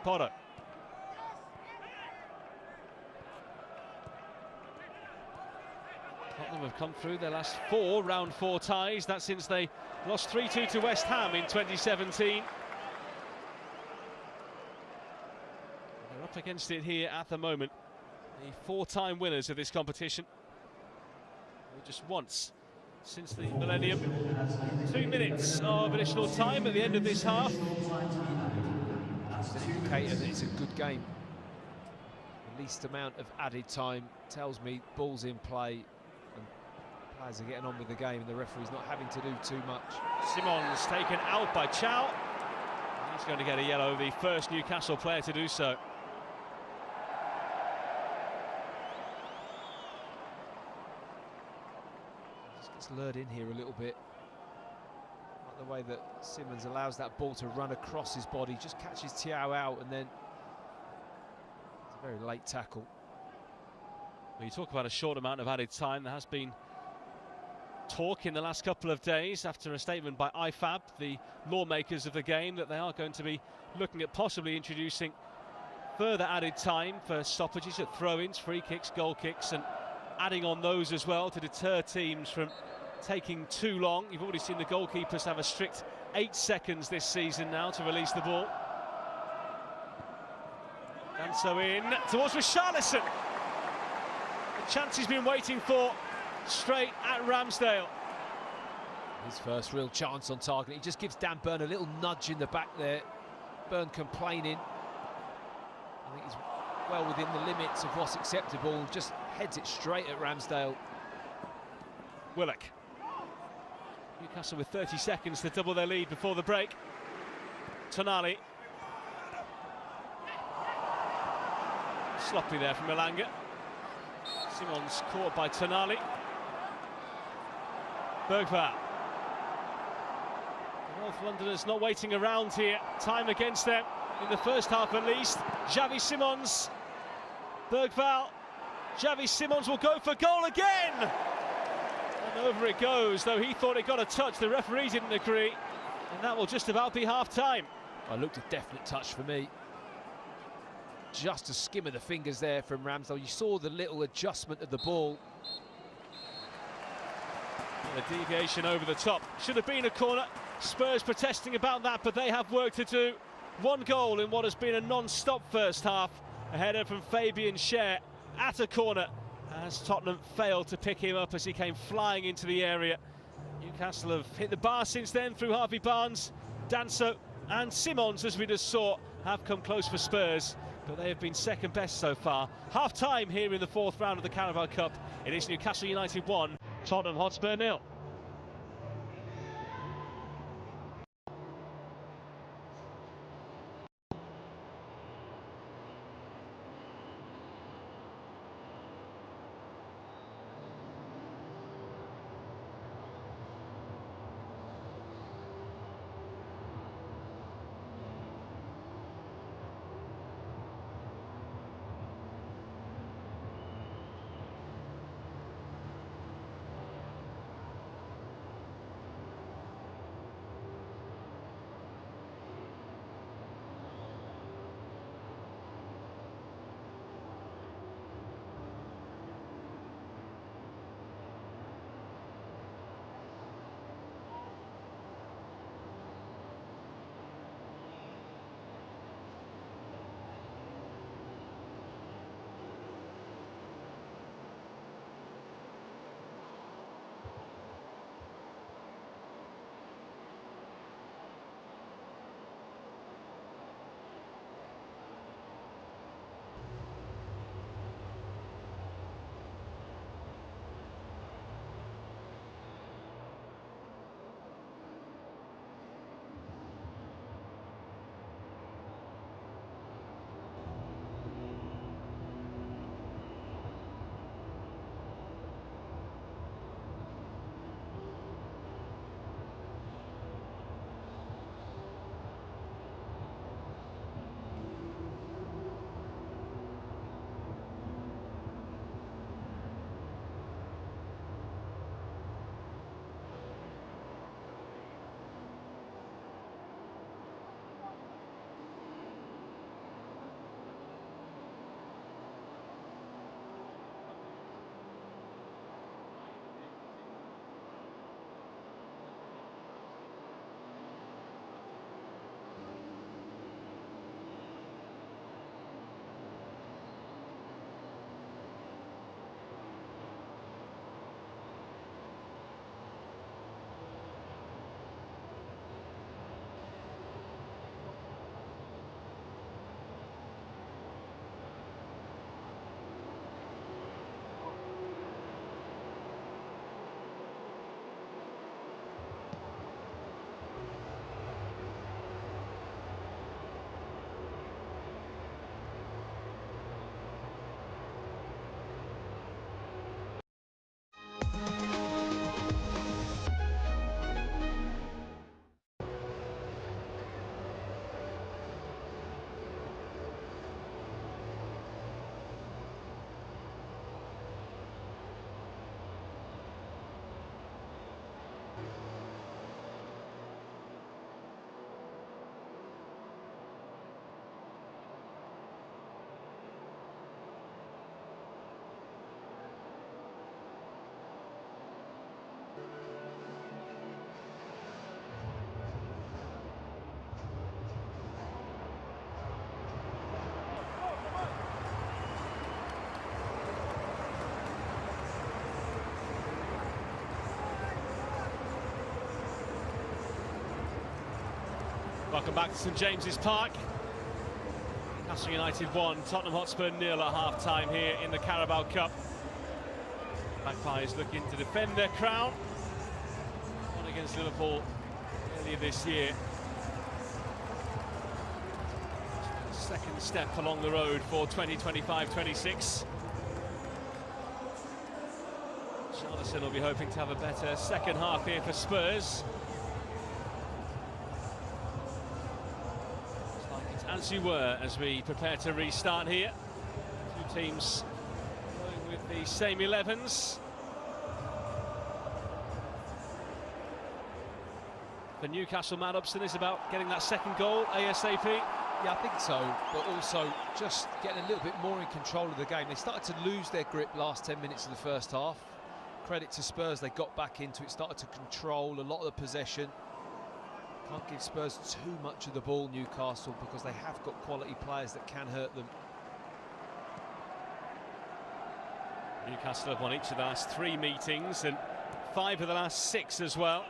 Porro. Tottenham have come through their last 4 round 4 ties. That's since they lost 3-2 to West Ham in 2017. They're up against it here at the moment. The 4-time winners of this competition. Just once since the millennium. 2 minutes of additional time at the end of this half. It's an indicator that it's a good game. The least amount of added time tells me ball's in play and players are getting on with the game and the referee's not having to do too much. Simons taken out by Chow. He's going to get a yellow, the first Newcastle player to do so. Just gets lured in here a little bit. Like the way that Simons allows that ball to run across his body, just catches Thiaw out, and then it's a very late tackle. Well, you talk about a short amount of added time. There has been talk in the last couple of days after a statement by IFAB, the lawmakers of the game, that they are going to be looking at possibly introducing further added time for stoppages at throw-ins, free kicks, goal kicks, and adding on those as well to deter teams from taking too long. You've already seen the goalkeepers have a strict 8 seconds this season now to release the ball. And so in towards Richarlison. The chance he's been waiting for, straight at Ramsdale. His first real chance on target. He just gives Dan Burn a little nudge in the back there. Burn complaining. I think he's well within the limits of what's acceptable. Just heads it straight at Ramsdale. Willock. Newcastle with 30 seconds to double their lead before the break. Tonali. Sloppy there from Elanga. Simons caught by Tonali. Bergvall. The North Londoners not waiting around here. Time against them in the first half at least. Xavi Simons. Bergvall. Xavi Simons will go for goal again. And over it goes, though he thought it got a touch. The referee didn't agree. And that will just about be half-time. I looked a definite touch for me. Just a skim of the fingers there from Ramsdale. You saw the little adjustment of the ball. And a deviation over the top. Should have been a corner. Spurs protesting about that, but they have work to do. 1 goal in what has been a non-stop first half. A header from Fabian Schär at a corner, as Tottenham failed to pick him up as he came flying into the area. Newcastle have hit the bar since then through Harvey Barnes, Danso and Simons, as we just saw, have come close for Spurs, but they have been second best so far. Half-time here in the 4th round of the Carabao Cup. It is Newcastle United 1, Tottenham Hotspur 0. Welcome back to St James's Park. Newcastle United 1, Tottenham Hotspur 0 at half-time here in the Carabao Cup. Magpies looking to defend their crown. Won against Liverpool earlier this year. Second step along the road for 2025-26. Charlison will be hoping to have a better second half here for Spurs. As you were, as we prepare to restart here. Two teams going with the same 11s. For Newcastle, Matt Upson is about getting that second goal ASAP. Yeah, I think so, but also just getting a little bit more in control of the game. They started to lose their grip last 10 minutes of the first half. Credit to Spurs, they got back into it, started to control a lot of the possession. Can't give Spurs too much of the ball, Newcastle, because they have got quality players that can hurt them. Newcastle have won each of the last 3 meetings and 5 of the last 6 as well.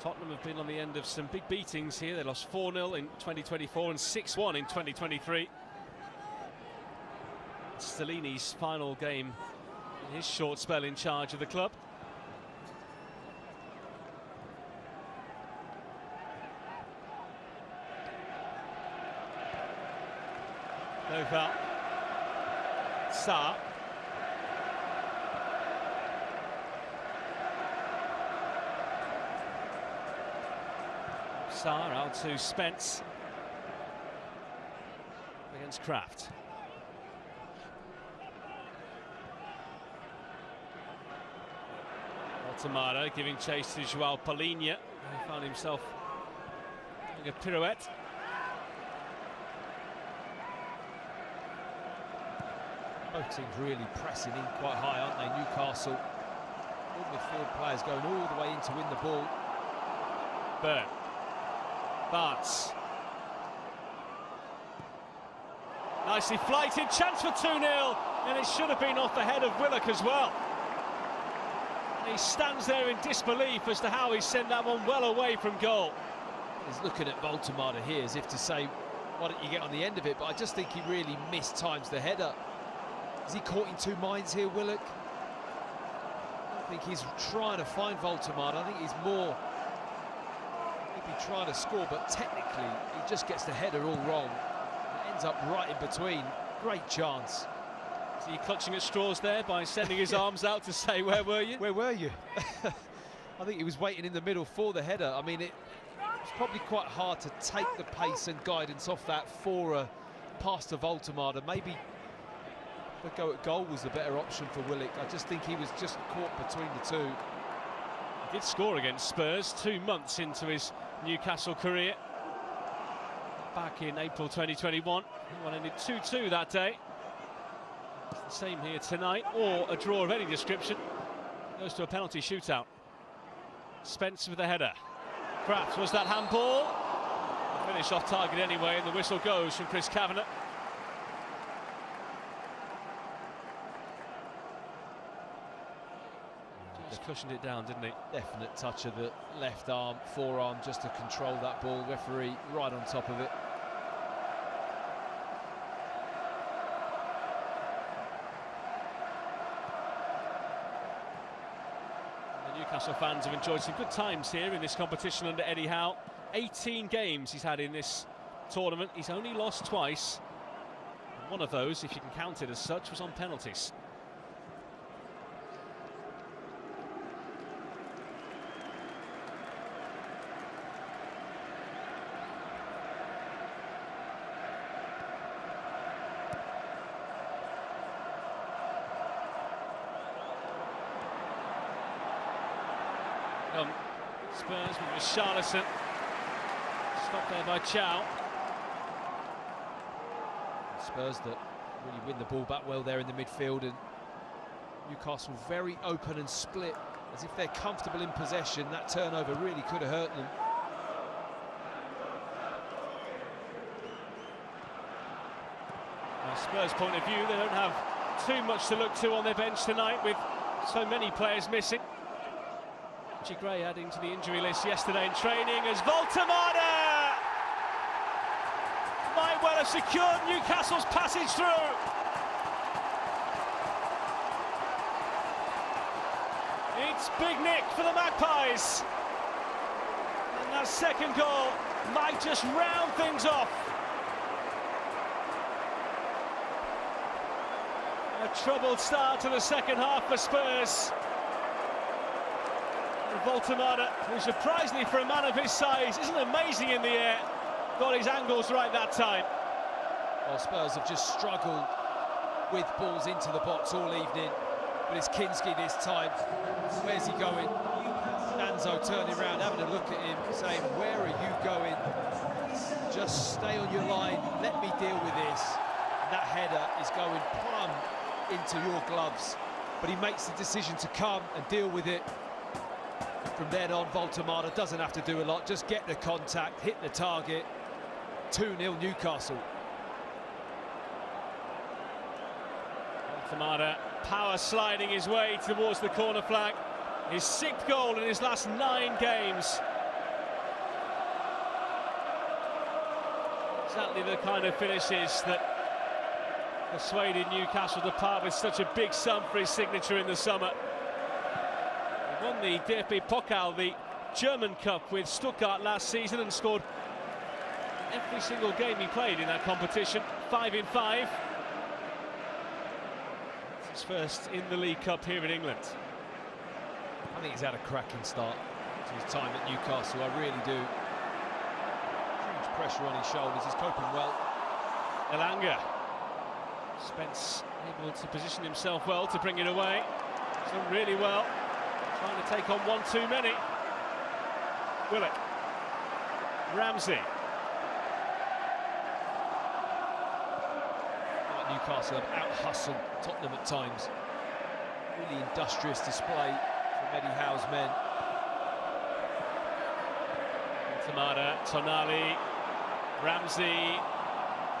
Tottenham have been on the end of some big beatings here. They lost 4-0 in 2024 and 6-1 in 2023. Stellini's final game in his short spell in charge of the club. No foul. Sarr. Sarr out to Spence against Kraft. Altamara giving chase to Joao Palhinha. He found himself doing a pirouette. Both teams really pressing in quite high, aren't they? Newcastle, all midfield players going all the way in to win the ball. Burn. Barnes. Nicely flighted, chance for 2-0, and it should have been off the head of Willock as well. And he stands there in disbelief as to how he sent that one well away from goal. He's looking at Voltemada here as if to say, why don't you get on the end of it? But I just think he really mistimes the header. Is he caught in 2 minds here, Willock? I don't think he's trying to find Voltemada. I think he's more maybe trying to score, but technically he just gets the header all wrong. It ends up right in between. Great chance. Is he clutching at straws there by sending his arms out to say, where were you? Where were you? I think he was waiting in the middle for the header. I mean, it's probably quite hard to take the pace and guidance off that for a pass to Voltemada. Maybe the go at goal was the better option for Willock. I just think he was just caught between the two. He did score against Spurs 2 months into his Newcastle career. Back in April 2021. He won only 2-2 that day. It's the same here tonight, or a draw of any description. Goes to a penalty shootout. Spence with the header. Kraft, was that handball? Finish off target anyway, and the whistle goes from Chris Kavanagh. Just cushioned it down, didn't he? Definite touch of the left arm, forearm, just to control that ball. Referee right on top of it. Newcastle fans have enjoyed some good times here in this competition under Eddie Howe. 18 games he's had in this tournament. He's only lost twice. One of those, if you can count it as such, was on penalties. Spurs with Charlison. Stopped there by Chow. Spurs that really win the ball back well there in the midfield, and Newcastle very open and split, as if they're comfortable in possession. That turnover really could have hurt them. From a Spurs point of view, they don't have too much to look to on their bench tonight, with so many players missing. Gray adding to the injury list yesterday in training as Voltemada well have secured Newcastle's passage through. It's Big Nick for the Magpies. And that second goal might just round things off. A troubled start to the second half for Spurs. And Voltemada, who surprisingly for a man of his size, isn't amazing in the air, got his angles right that time. Well, Spurs have just struggled with balls into the box all evening, but it's Kinski this time. Where's he going? Danzo turning around, having a look at him, saying, where are you going? Just stay on your line, let me deal with this. And that header is going plumb into your gloves, but he makes the decision to come and deal with it. From then on, Voltemada doesn't have to do a lot, just get the contact, hit the target. 2-0 Newcastle. Voltemada power sliding his way towards the corner flag. His 6th goal in his last 9 games. Exactly the kind of finishes that persuaded Newcastle to part with such a big sum for his signature in the summer. He won the DFB Pokal, the German Cup, with Stuttgart last season and scored every single game he played in that competition. 5 in 5. It's his first in the League Cup here in England. I think he's had a cracking start to his time at Newcastle, I really do. Huge pressure on his shoulders, he's coping well. Elanga. Spence able to position himself well to bring it away. He's done really well. Trying to take on one too many. Willett. Ramsey. Newcastle have out-hustled Tottenham at times. Really industrious display from Eddie Howe's men. Tamada, Tonali, Ramsey.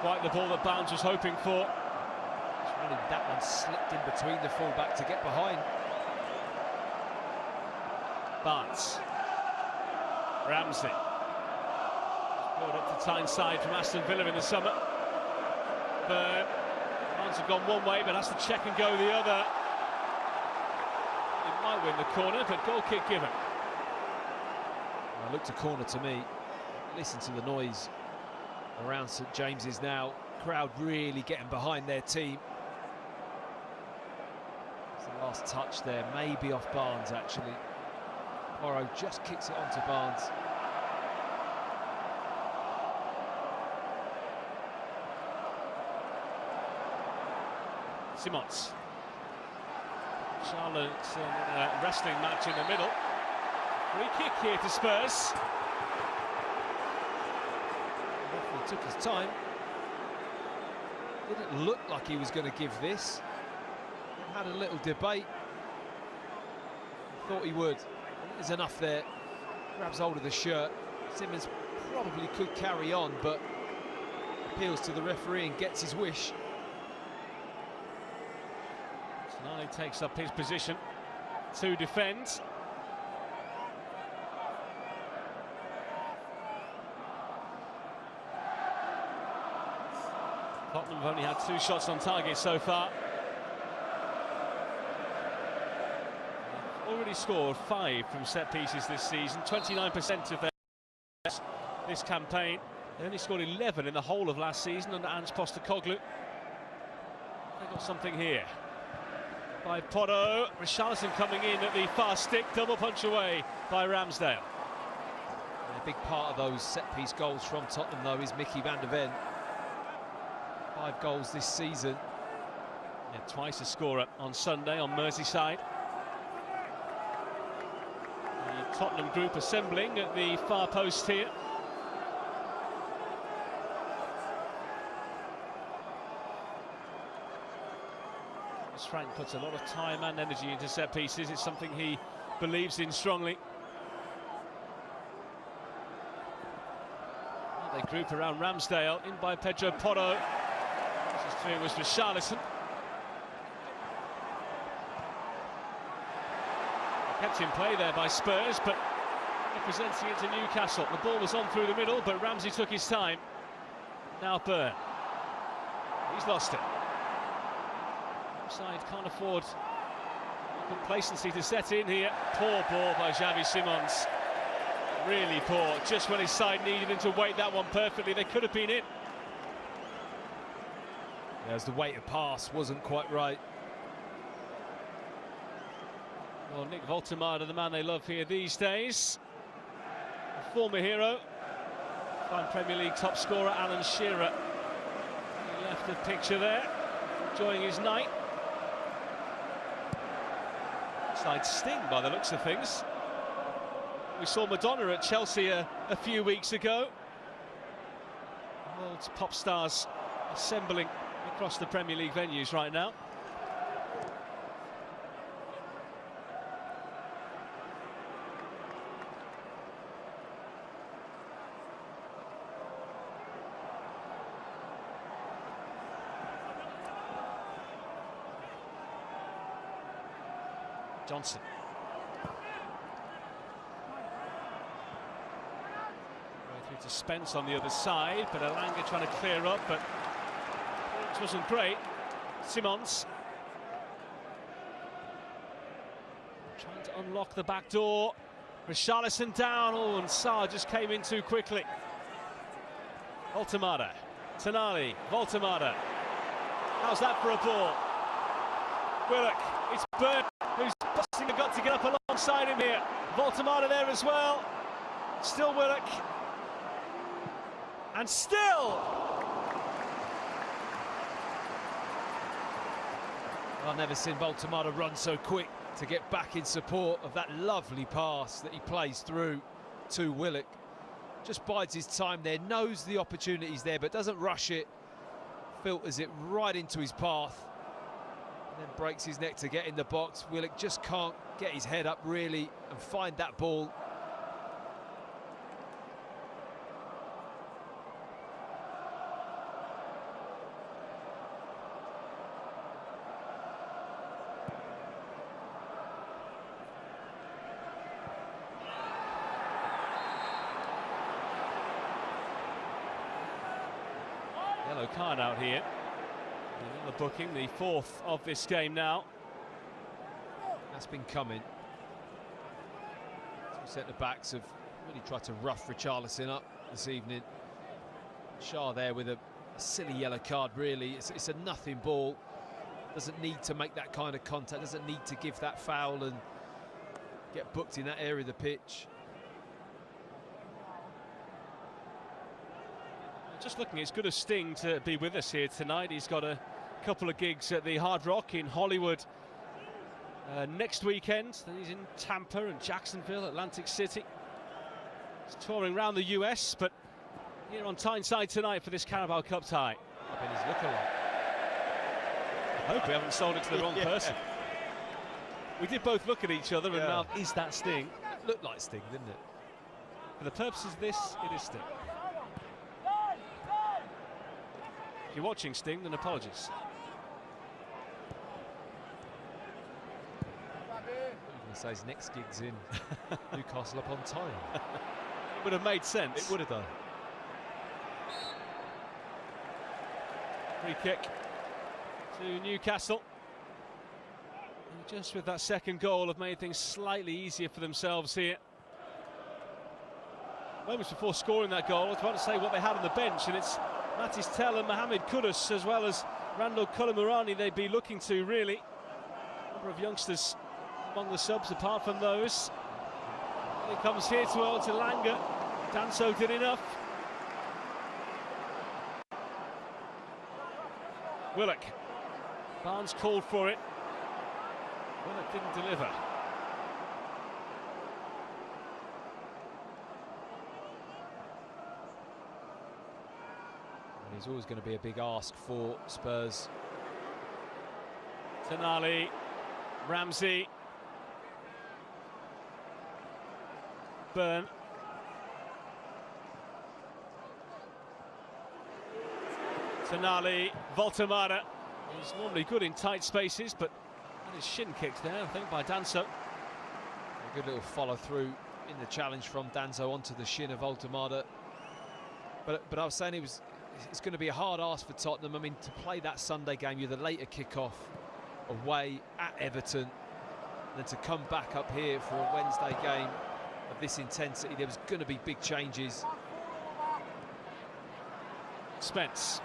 Quite the ball that Barnes was hoping for. Really, that one slipped in between the fullback to get behind. Barnes. Ramsey. Brought up to Tyneside from Aston Villa in the summer. But Barnes have gone one way, but has to check and go the other. It might win the corner, but goal kick given. Well, looked a corner to me. Listen to the noise around St James's now. Crowd really getting behind their team. It's the last touch there, maybe off Barnes actually. Porro just kicks it onto Barnes. Simons. Charlotte in a wrestling match in the middle. Free kick here to Spurs. He took his time. Didn't look like he was going to give this. Had a little debate. Thought he would. There's enough there. Grabs hold of the shirt. Simmons probably could carry on, but appeals to the referee and gets his wish. Tonali takes up his position to defend. Tottenham have only had 2 shots on target so far. They've already scored 5 from set pieces this season, 29% of their this campaign. They only scored 11 in the whole of last season under Ange Postecoglou. They've got something here. By Porro, Richarlison coming in at the far stick, double punch away by Ramsdale. And a big part of those set-piece goals from Tottenham, though, is Mickey van der Ven. 5 goals this season. Yeah, twice a scorer on Sunday on Merseyside. The Tottenham group assembling at the far post here. Frank puts a lot of time and energy into set pieces. It's something he believes in strongly. Well, they group around Ramsdale, in by Pedro Porro. This is through was Richarlison. Kept in play there by Spurs, but representing it to Newcastle. The ball was on through the middle, but Ramsey took his time. Now Byrne. He's lost it. Side can't afford complacency to set in here. Poor ball by Xavi Simons. Really poor. Just when his side needed him to wait that one perfectly, they could have been in. As the weighted pass wasn't quite right. Well, Nick Voltemade, the man they love here these days. A former hero. Fine Premier League top scorer Alan Shearer. He left the picture there, enjoying his night. Side sting by the looks of things. We saw Madonna at Chelsea a few weeks ago. World's pop stars assembling across the Premier League venues right now. Johnson. Right through to Spence on the other side, but Elanga trying to clear up, but it wasn't great. Simons trying to unlock the back door. Richarlison down. Oh, and Sarr just came in too quickly. Voltemade. Tonali. Voltemade. How's that for a ball? Willock. It's Byrne who's busting. Got to get up alongside him here. Voltemade there as well. Still Willock. And still. I've never seen Voltemade run so quick to get back in support of that lovely pass that he plays through to Willock. Just bides his time there, knows the opportunity's there, but doesn't rush it. Filters it right into his path. And then breaks his neck to get in the box. Willock just can't get his head up really and find that ball. Yellow card out here. Another booking, the fourth of this game now. That's been coming. Two centre-backs have really tried to rough Richarlison up this evening. Shah there with a silly yellow card, really. It's a nothing ball. Doesn't need to make that kind of contact, doesn't need to give that foul and get booked in that area of the pitch. Just looking, it's good of Sting to be with us here tonight. He's got a couple of gigs at the Hard Rock in Hollywood next weekend. Then he's in Tampa and Jacksonville, Atlantic City. He's touring around the US, but here on Tyneside tonight for this Carabao Cup tie. I bet he's looking like. I hope we haven't sold it to the wrong person. We did both look at each other and now, is that Sting? It looked like Sting, didn't it? For the purposes of this, it is Sting. If you're watching Sting, then apologies. I'm going to say his next gig's in Newcastle upon Tyne. It would have made sense. It would have done. Free kick to Newcastle. And just with that second goal have made things slightly easier for themselves here. Moments before scoring that goal, I was about to say what they had on the bench, and it's Matis Tel and Mohamed Kudus, as well as Randall Koulibaly, they'd be looking to, really. A number of youngsters among the subs, apart from those. And it comes here to Elanga. Danso did enough. Willock. Barnes called for it. Willock didn't deliver. He's always going to be a big ask for Spurs. Tonali, Ramsey, Byrne. Tonali, Voltemade. He's normally good in tight spaces, but that is shin kicked there, I think, by Danso. A good little follow through in the challenge from Danso onto the shin of Voltemade. But I was saying he was it's going to be a hard ask for Tottenham. I mean, to play that Sunday game, you're the later kick-off away at Everton, and then to come back up here for a Wednesday game of this intensity, there was going to be big changes. Spence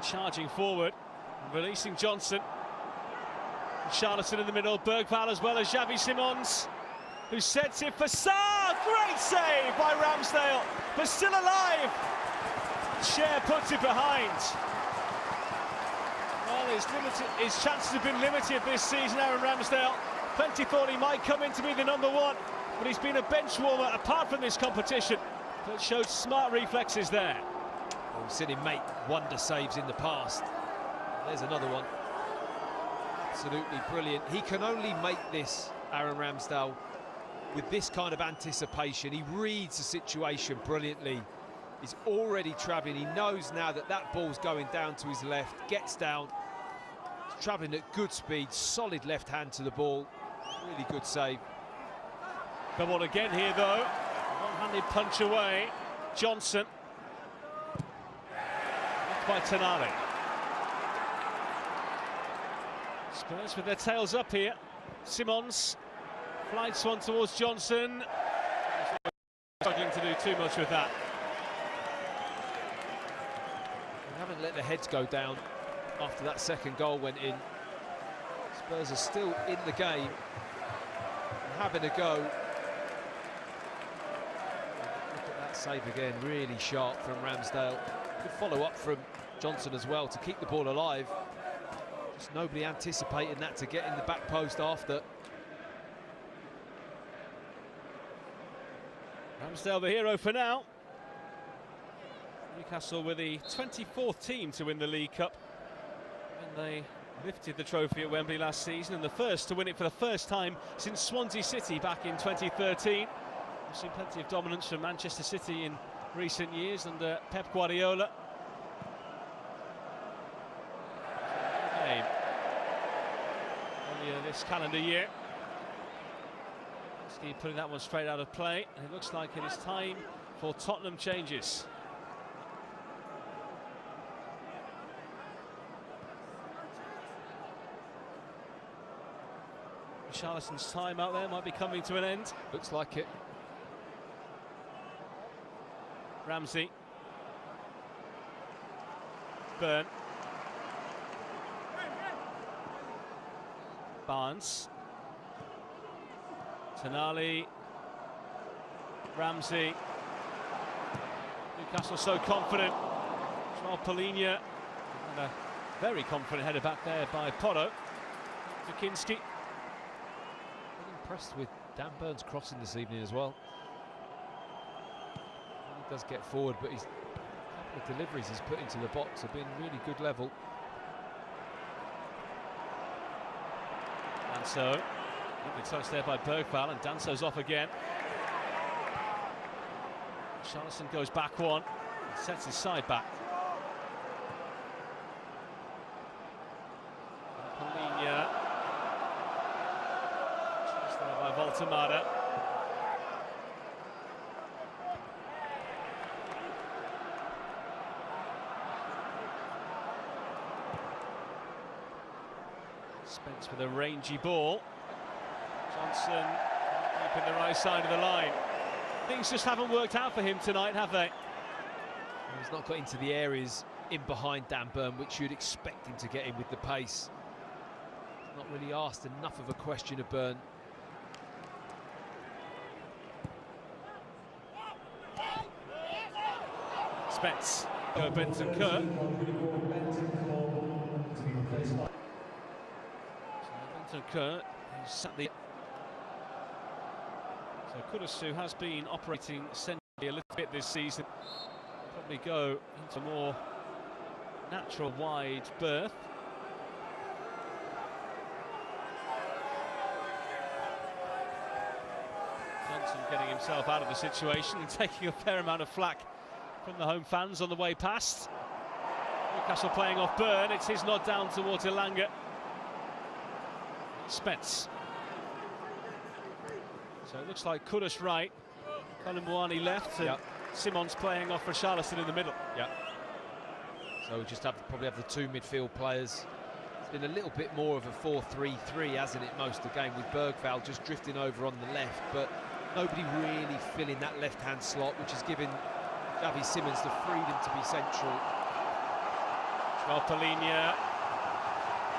charging forward, releasing Johnson. Charlton in the middle, Bergvall as well as Xavi Simons, who sets it for Sarr. Great save by Ramsdale, but still alive. Cher puts it behind. Well, his chances have been limited this season, Aaron Ramsdale. Plenty thought he might come in to be the number one, but he's been a bench warmer apart from this competition, but showed smart reflexes there. We've seen him make wonder saves in the past. There's another one. Absolutely brilliant. He can only make this, Aaron Ramsdale, with this kind of anticipation. He reads the situation brilliantly. He's already travelling. He knows now that that ball's going down to his left, gets down. He's travelling at good speed, solid left hand to the ball. Really good save. Come on again here, though. One-handed punch away. Johnson. By Tonali. Spurs with their tails up here. Simons flights one towards Johnson. Struggling to do too much with that. They haven't let the heads go down after that second goal went in. Spurs are still in the game and having a go. Look at that save again, really sharp from Ramsdale. Good follow-up from Johnson as well to keep the ball alive. Just nobody anticipating that to get in the back post after. Ramsdale the hero for now. Newcastle were the 24th team to win the League Cup, and they lifted the trophy at Wembley last season, and the first to win it for the first time since Swansea City back in 2013. We've seen plenty of dominance from Manchester City in recent years under Pep Guardiola. Game earlier this calendar year. Ski putting that one straight out of play, and it looks like it is time for Tottenham changes. Charlton's time out there might be coming to an end. Looks like it. Ramsey. Burn. Barnes. Tonali. Ramsey. Newcastle so confident. Joao Polinia. And a very confident header back there by Porro. Dukinski. Impressed with Dan Burns crossing this evening as well. He does get forward, but he's a couple of deliveries he's put into the box have been really good level. Danso, lovely touch there by Bergvall, and Danso's off again. Charlton goes back one, sets his side back. Polinia. Just there by Voltemada. Spence with a rangy ball. Johnson keeping the right side of the line. Things just haven't worked out for him tonight, have they? He's not got into the areas in behind Dan Burn, which you'd expect him to get in with the pace. He's not really asked enough of a question of Burn. Spence. Go Benton Kerr. Kerr, who's sat the... So Kurusu has been operating centrally a little bit this season. Probably go into a more natural wide berth. Johnson getting himself out of the situation and taking a fair amount of flack from the home fans on the way past. Newcastle playing off Burn, it's his nod down towards Elanga. Spence. So it looks like Kudus right, Colin Mwani left, and Simons playing off for Richarlison in the middle. Yeah. So we just probably have the two midfield players. It's been a little bit more of a 4-3-3, hasn't it, most of the game, with Bergvall just drifting over on the left, but nobody really filling that left-hand slot, which has given Xavi Simons the freedom to be central. Well, Polinia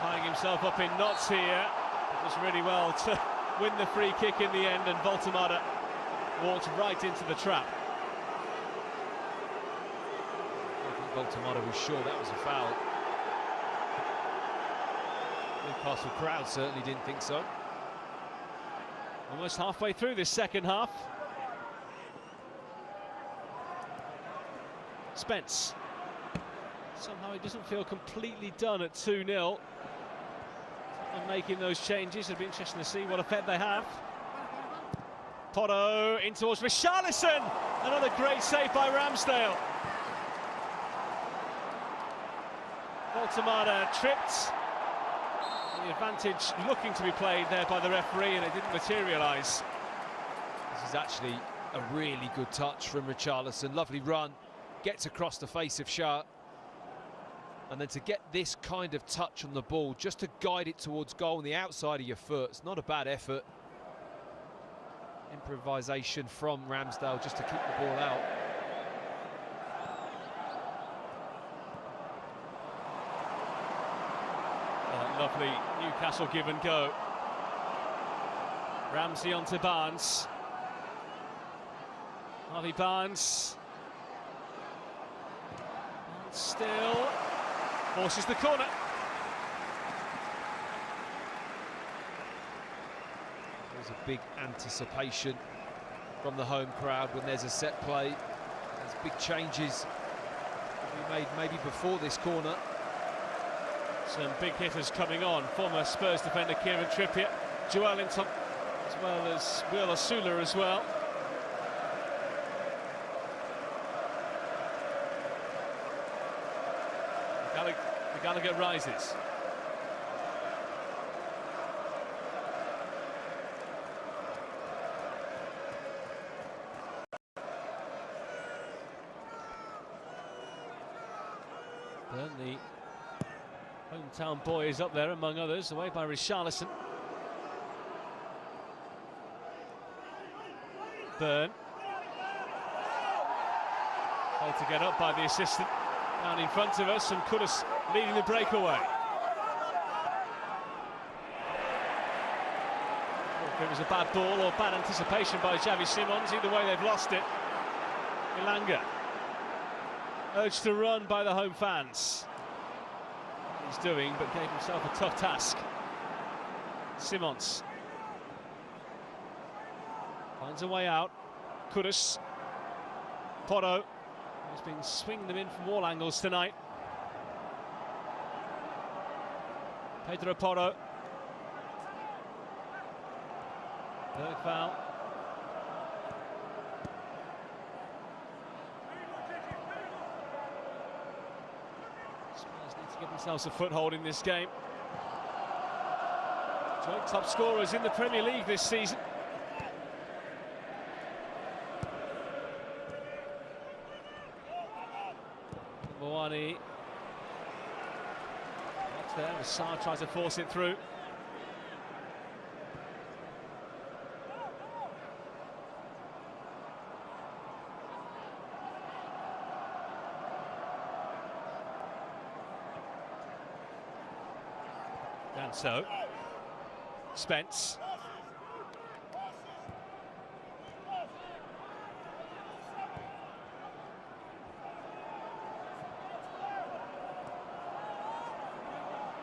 tying himself up in knots here. It was really well to win the free kick in the end, and Voltemada walked right into the trap. I think Voltemada was sure that was a foul. Newcastle crowd certainly didn't think so. Almost halfway through this second half. Spence. Somehow he doesn't feel completely done at 2-0. And making those changes, it'll be interesting to see what effect they have. Poto in towards Richarlison. Another great save by Ramsdale. Voltemada tripped. The advantage looking to be played there by the referee, and it didn't materialise. This is actually a really good touch from Richarlison. Lovely run, gets across the face of Shah. And then to get this kind of touch on the ball, just to guide it towards goal on the outside of your foot, it's not a bad effort. Improvisation from Ramsdale just to keep the ball out. Lovely Newcastle give and go. Ramsey onto Barnes. Harvey Barnes. Still forces the corner. There's a big anticipation from the home crowd when there's a set play. There's big changes to be made maybe before this corner. Some big hitters coming on. Former Spurs defender Kieran Trippier, Joelinton, as well as Will Osula as well. The Gallagher rises. Burnley. Hometown boy is up there among others, away by Richarlison. Burn. Told to get up by the assistant. Down in front of us, and Kudus leading the breakaway. If it was a bad ball or bad anticipation by Xavi Simons, either way they've lost it. Ilanga. Urged to run by the home fans. He's doing, but gave himself a tough task. Simons finds a way out. Kudus. Poto. He's been swinging them in from all angles tonight. Pedro Poto. Bergvall. Spurs need to give themselves a foothold in this game. Joint top scorers in the Premier League this season. Moani. That's there. Sarr tries to force it through. And so, Spence.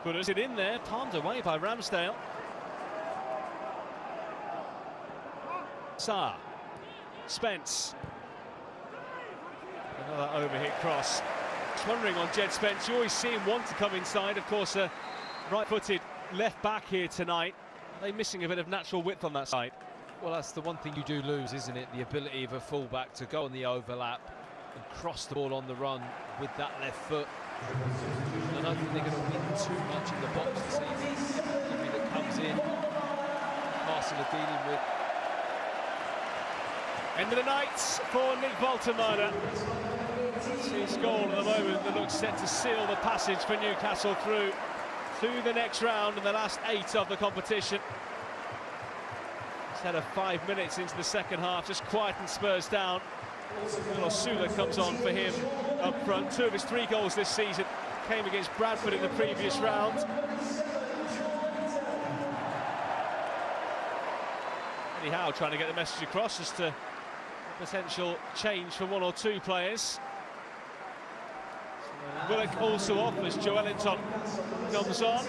Kudus it in there, palmed away by Ramsdale. Sarr. Spence. Another overhit cross. Just wondering on Jed Spence, you always see him want to come inside. Of course, a right-footed left back here tonight. Are they missing a bit of natural width on that side? Well, that's the one thing you do lose, isn't it? The ability of a fullback to go on the overlap and cross the ball on the run with that left foot. I don't think they're going to win too much in the box this evening. Every that comes in, Arsenal are dealing with. End of the night for Nick Volterminer. It's his goal at the moment that looks set to seal the passage for Newcastle through to the next round in the last 8 of the competition. Instead of 5 minutes into the second half, just quieten Spurs down. Sula comes on for him up front. 2 of his 3 goals this season came against Bradford in the previous round. Eddie Howe trying to get the message across as to potential change for 1 or 2 players. Willock also off as Joelinton comes on.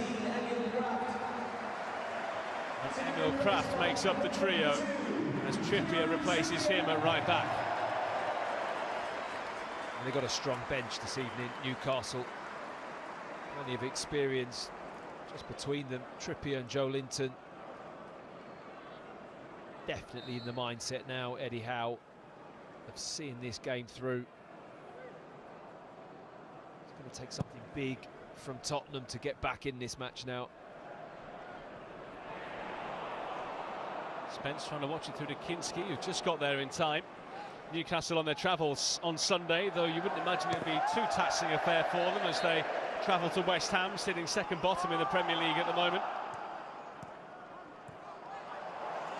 And Emil Kraft makes up the trio as Trippier replaces him at right back. And they've got a strong bench this evening, Newcastle. Plenty of experience just between them. Trippier and Joelinton. Definitely in the mindset now, Eddie Howe, of seeing this game through. It's going to take something big from Tottenham to get back in this match now. Spence trying to watch it through to Kinski, who just got there in time. Newcastle on their travels on Sunday, though you wouldn't imagine it would be too taxing affair for them as they travel to West Ham, sitting second bottom in the Premier League at the moment.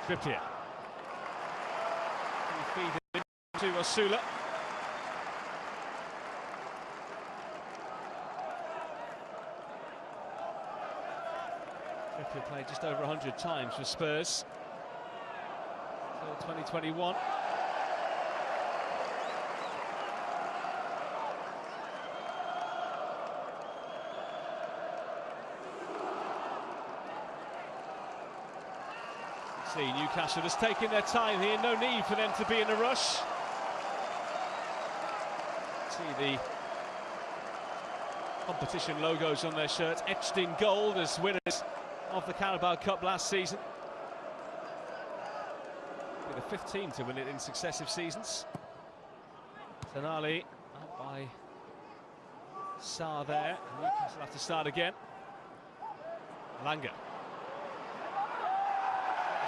Trippier. Feed it to Osula. Trippier played just over 100 times for Spurs until 2021. See, Newcastle has taken their time here, no need for them to be in a rush. See the competition logos on their shirts etched in gold as winners of the Carabao Cup last season. Be the 5th team to win it in successive seasons. Tonali up by Sarr there. Newcastle have to start again. Langer.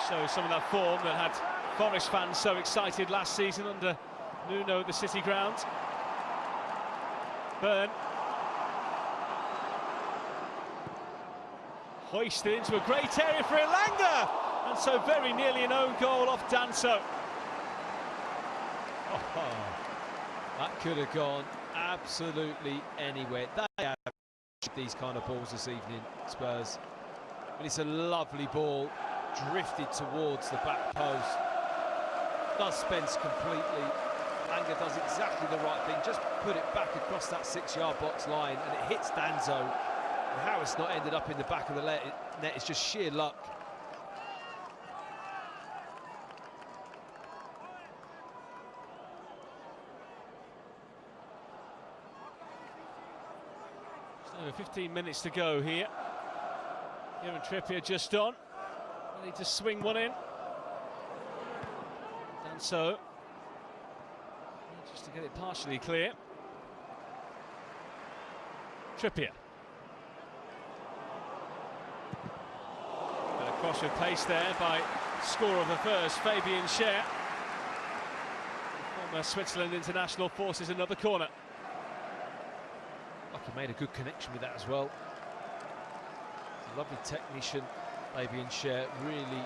Shows some of that form that had Forest fans so excited last season under Nuno at the City ground. Burn. Hoisted into a great area for Elanga, and so very nearly an own goal off Danso. Oh, that could have gone absolutely anywhere. They have these kind of balls this evening, Spurs. But it's a lovely ball, drifted towards the back post. Does Spence completely. Langer does exactly the right thing, just put it back across that 6-yard box line, and it hits Danso. And how it's not ended up in the back of the net is just sheer luck. So 15 minutes to go here. Kieran Trippier just on. Ready to swing one in. Danso. Just to get it partially clear. Trippier. And a cross with pace there by scorer of the first, Fabian Schär. Former Switzerland international forces another corner. He made a good connection with that as well. A lovely technician, Fabian Schär, really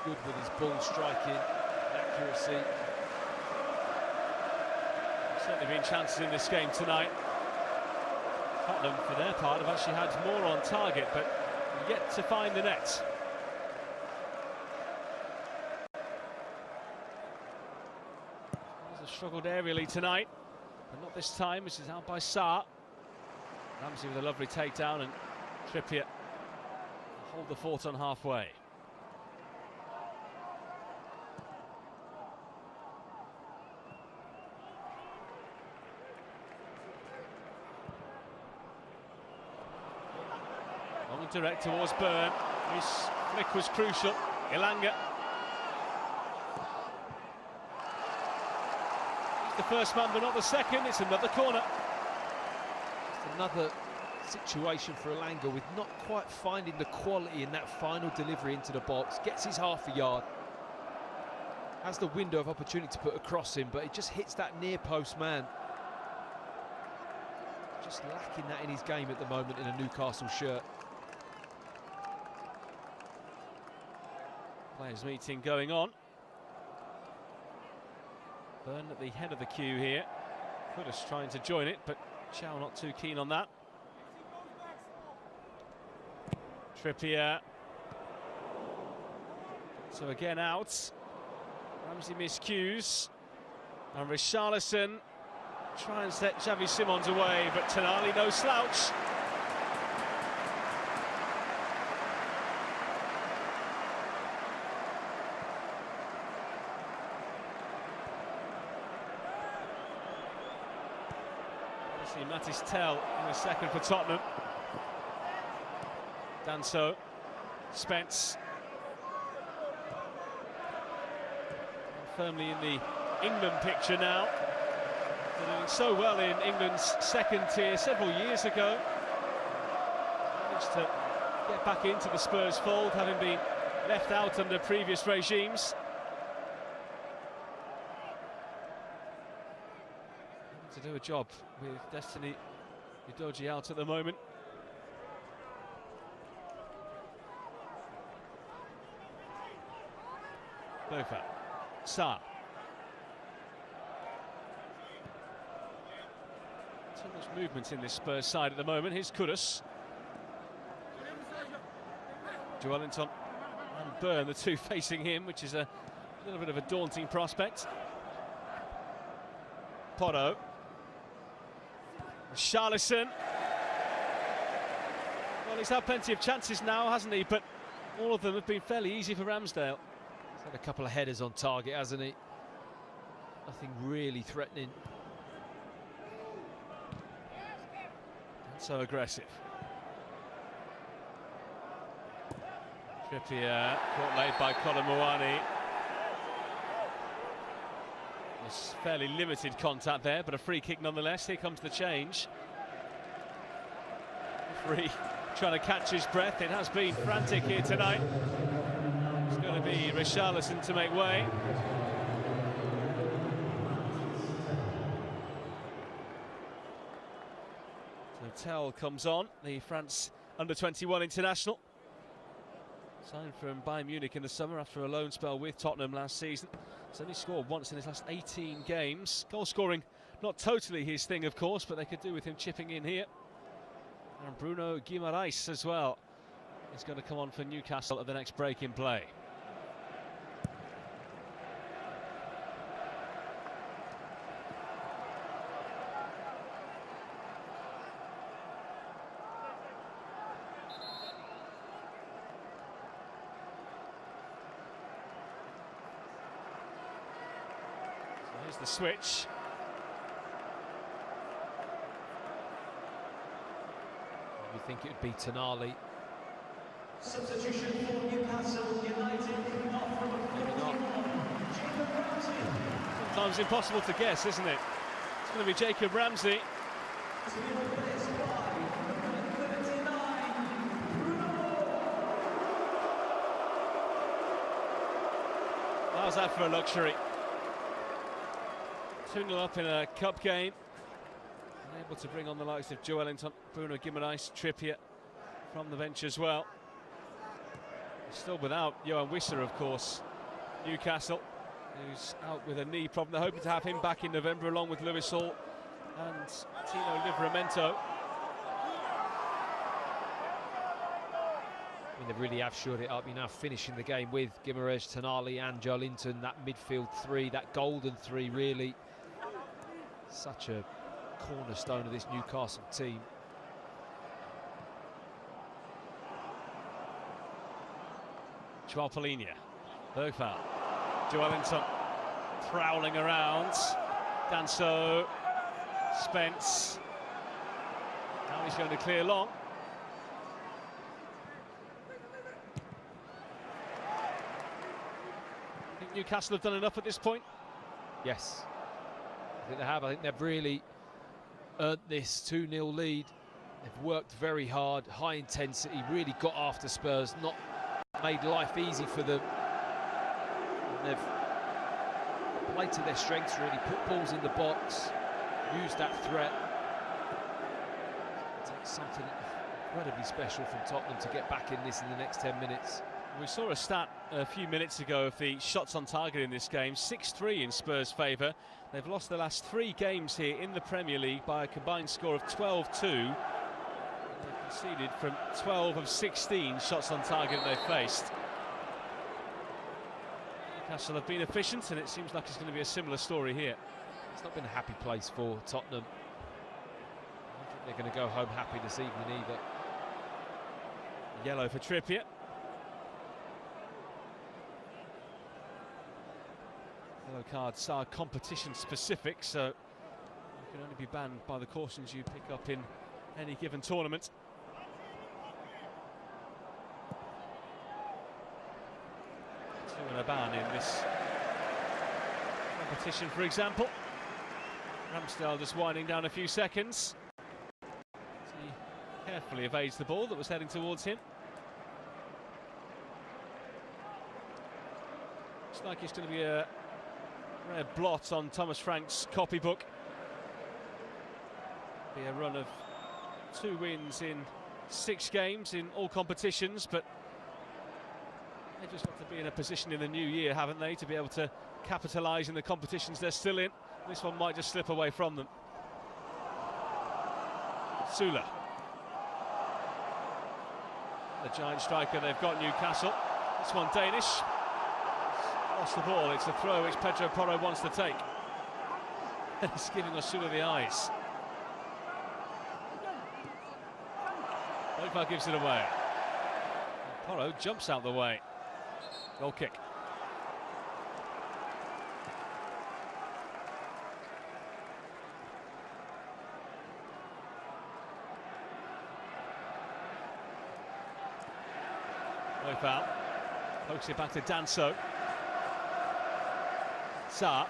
good with his ball striking, accuracy. Certainly been chances in this game tonight. Tottenham, for their part, have actually had more on target, but yet to find the net. There's a struggled aerially tonight, but not this time. This is out by Sarr. Ramsey with a lovely takedown, and Trippier hold the fort on halfway. Long and direct towards Burn. His flick was crucial. Elanga. He's the first man, but not the second. It's another corner. Just another situation for Elanga with not quite finding the quality in that final delivery into the box. Gets his half a yard. has the window of opportunity to put a cross in, but it just hits that near post man. Just lacking that in his game at the moment in a Newcastle shirt. Players meeting going on. Burn at the head of the queue here. Kudus trying to join it, but Chow not too keen on that. Trippier. So again out. Ramsey miscues. And Richarlison try and set Xavi Simons away, but Tonali no slouch. See Mattis Tell in a second for Tottenham. Danso, Spence. Firmly in the England picture now. They're doing so well in England's second tier several years ago. Managed to get back into the Spurs fold, having been left out under previous regimes. To do a job with Destiny Udogie out at the moment. Bofa, Sa. Too much movement in this Spurs side at the moment. Here's Kudus. Joelinton and Byrne, the two facing him, which is a little bit of a daunting prospect. Porto. Richarlison. Well, he's had plenty of chances now, hasn't he? But all of them have been fairly easy for Ramsdale. He's had a couple of headers on target, hasn't he? Nothing really threatening. Not so aggressive. Trippier, caught late by Colin Moani. There's fairly limited contact there, but a free kick nonetheless. Here comes the change. Referee trying to catch his breath. It has been frantic here tonight. It's going to be Richarlison to make way. Tell comes on, the France under-21 international. Signed from Bayern Munich in the summer after a loan spell with Tottenham last season. He's only scored once in his last 18 games. Goal scoring, not totally his thing, of course, but they could do with him chipping in here. And Bruno Guimaraes as well is going to come on for Newcastle at the next break in play. Here's the switch. You think it would be Tonali? Substitution for Newcastle United. Maybe not. Sometimes impossible to guess, isn't it? It's going to be Jacob Ramsey. How's that for a luxury? 2-0 up in a cup game. Able to bring on the likes of Joelinton, Bruno Guimaraes, Trippier from the bench as well. Still without Johan Wisser, of course. Newcastle, who's out with a knee problem. They're hoping to have him back in November along with Lewis Hall and Tino Livramento. I mean, they really have shored it up. You're now finishing the game with Guimaraes, Tonali and Joelinton. That midfield three, that golden three, really. Such a cornerstone of this Newcastle team. Joao Polinia, Bofa, Joelinton prowling around. Danso, Spence. Now he's going to clear long. I think Newcastle have done enough at this point. Yes, I think they have. I think they've really earned this 2-0 lead. They've worked very hard, high intensity, really got after Spurs, not made life easy for them. And they've played to their strengths, really, put balls in the box, used that threat. It's something incredibly special from Tottenham to get back in this in the next 10 minutes. We saw a stat a few minutes ago of the shots on target in this game, 6-3 in Spurs' favour. They've lost the last 3 games here in the Premier League by a combined score of 12-2. They've conceded from 12 of 16 shots on target they've faced. Newcastle have been efficient, and it seems like it's going to be a similar story here. It's not been a happy place for Tottenham. I don't think they're going to go home happy this evening either. Yellow for Trippier. Yellow cards are competition specific, so you can only be banned by the cautions you pick up in any given tournament. Two and a ban in this competition, for example. Ramsdale just winding down a few seconds. He carefully evades the ball that was heading towards him. Looks like it's going to be a rare blot on Thomas Frank's copybook. Be a run of 2 wins in 6 games in all competitions, but they've just got to be in a position in the new year, haven't they, to be able to capitalise in the competitions they're still in. This one might just slip away from them. Sula. The giant striker they've got, Newcastle. This one Danish. Lost the ball, it's a throw which Pedro Porro wants to take. He's giving Osula the eyes. Pogba gives it away. And Porro jumps out the way. Goal kick. No foul. Pokes it back to Danso. Sa.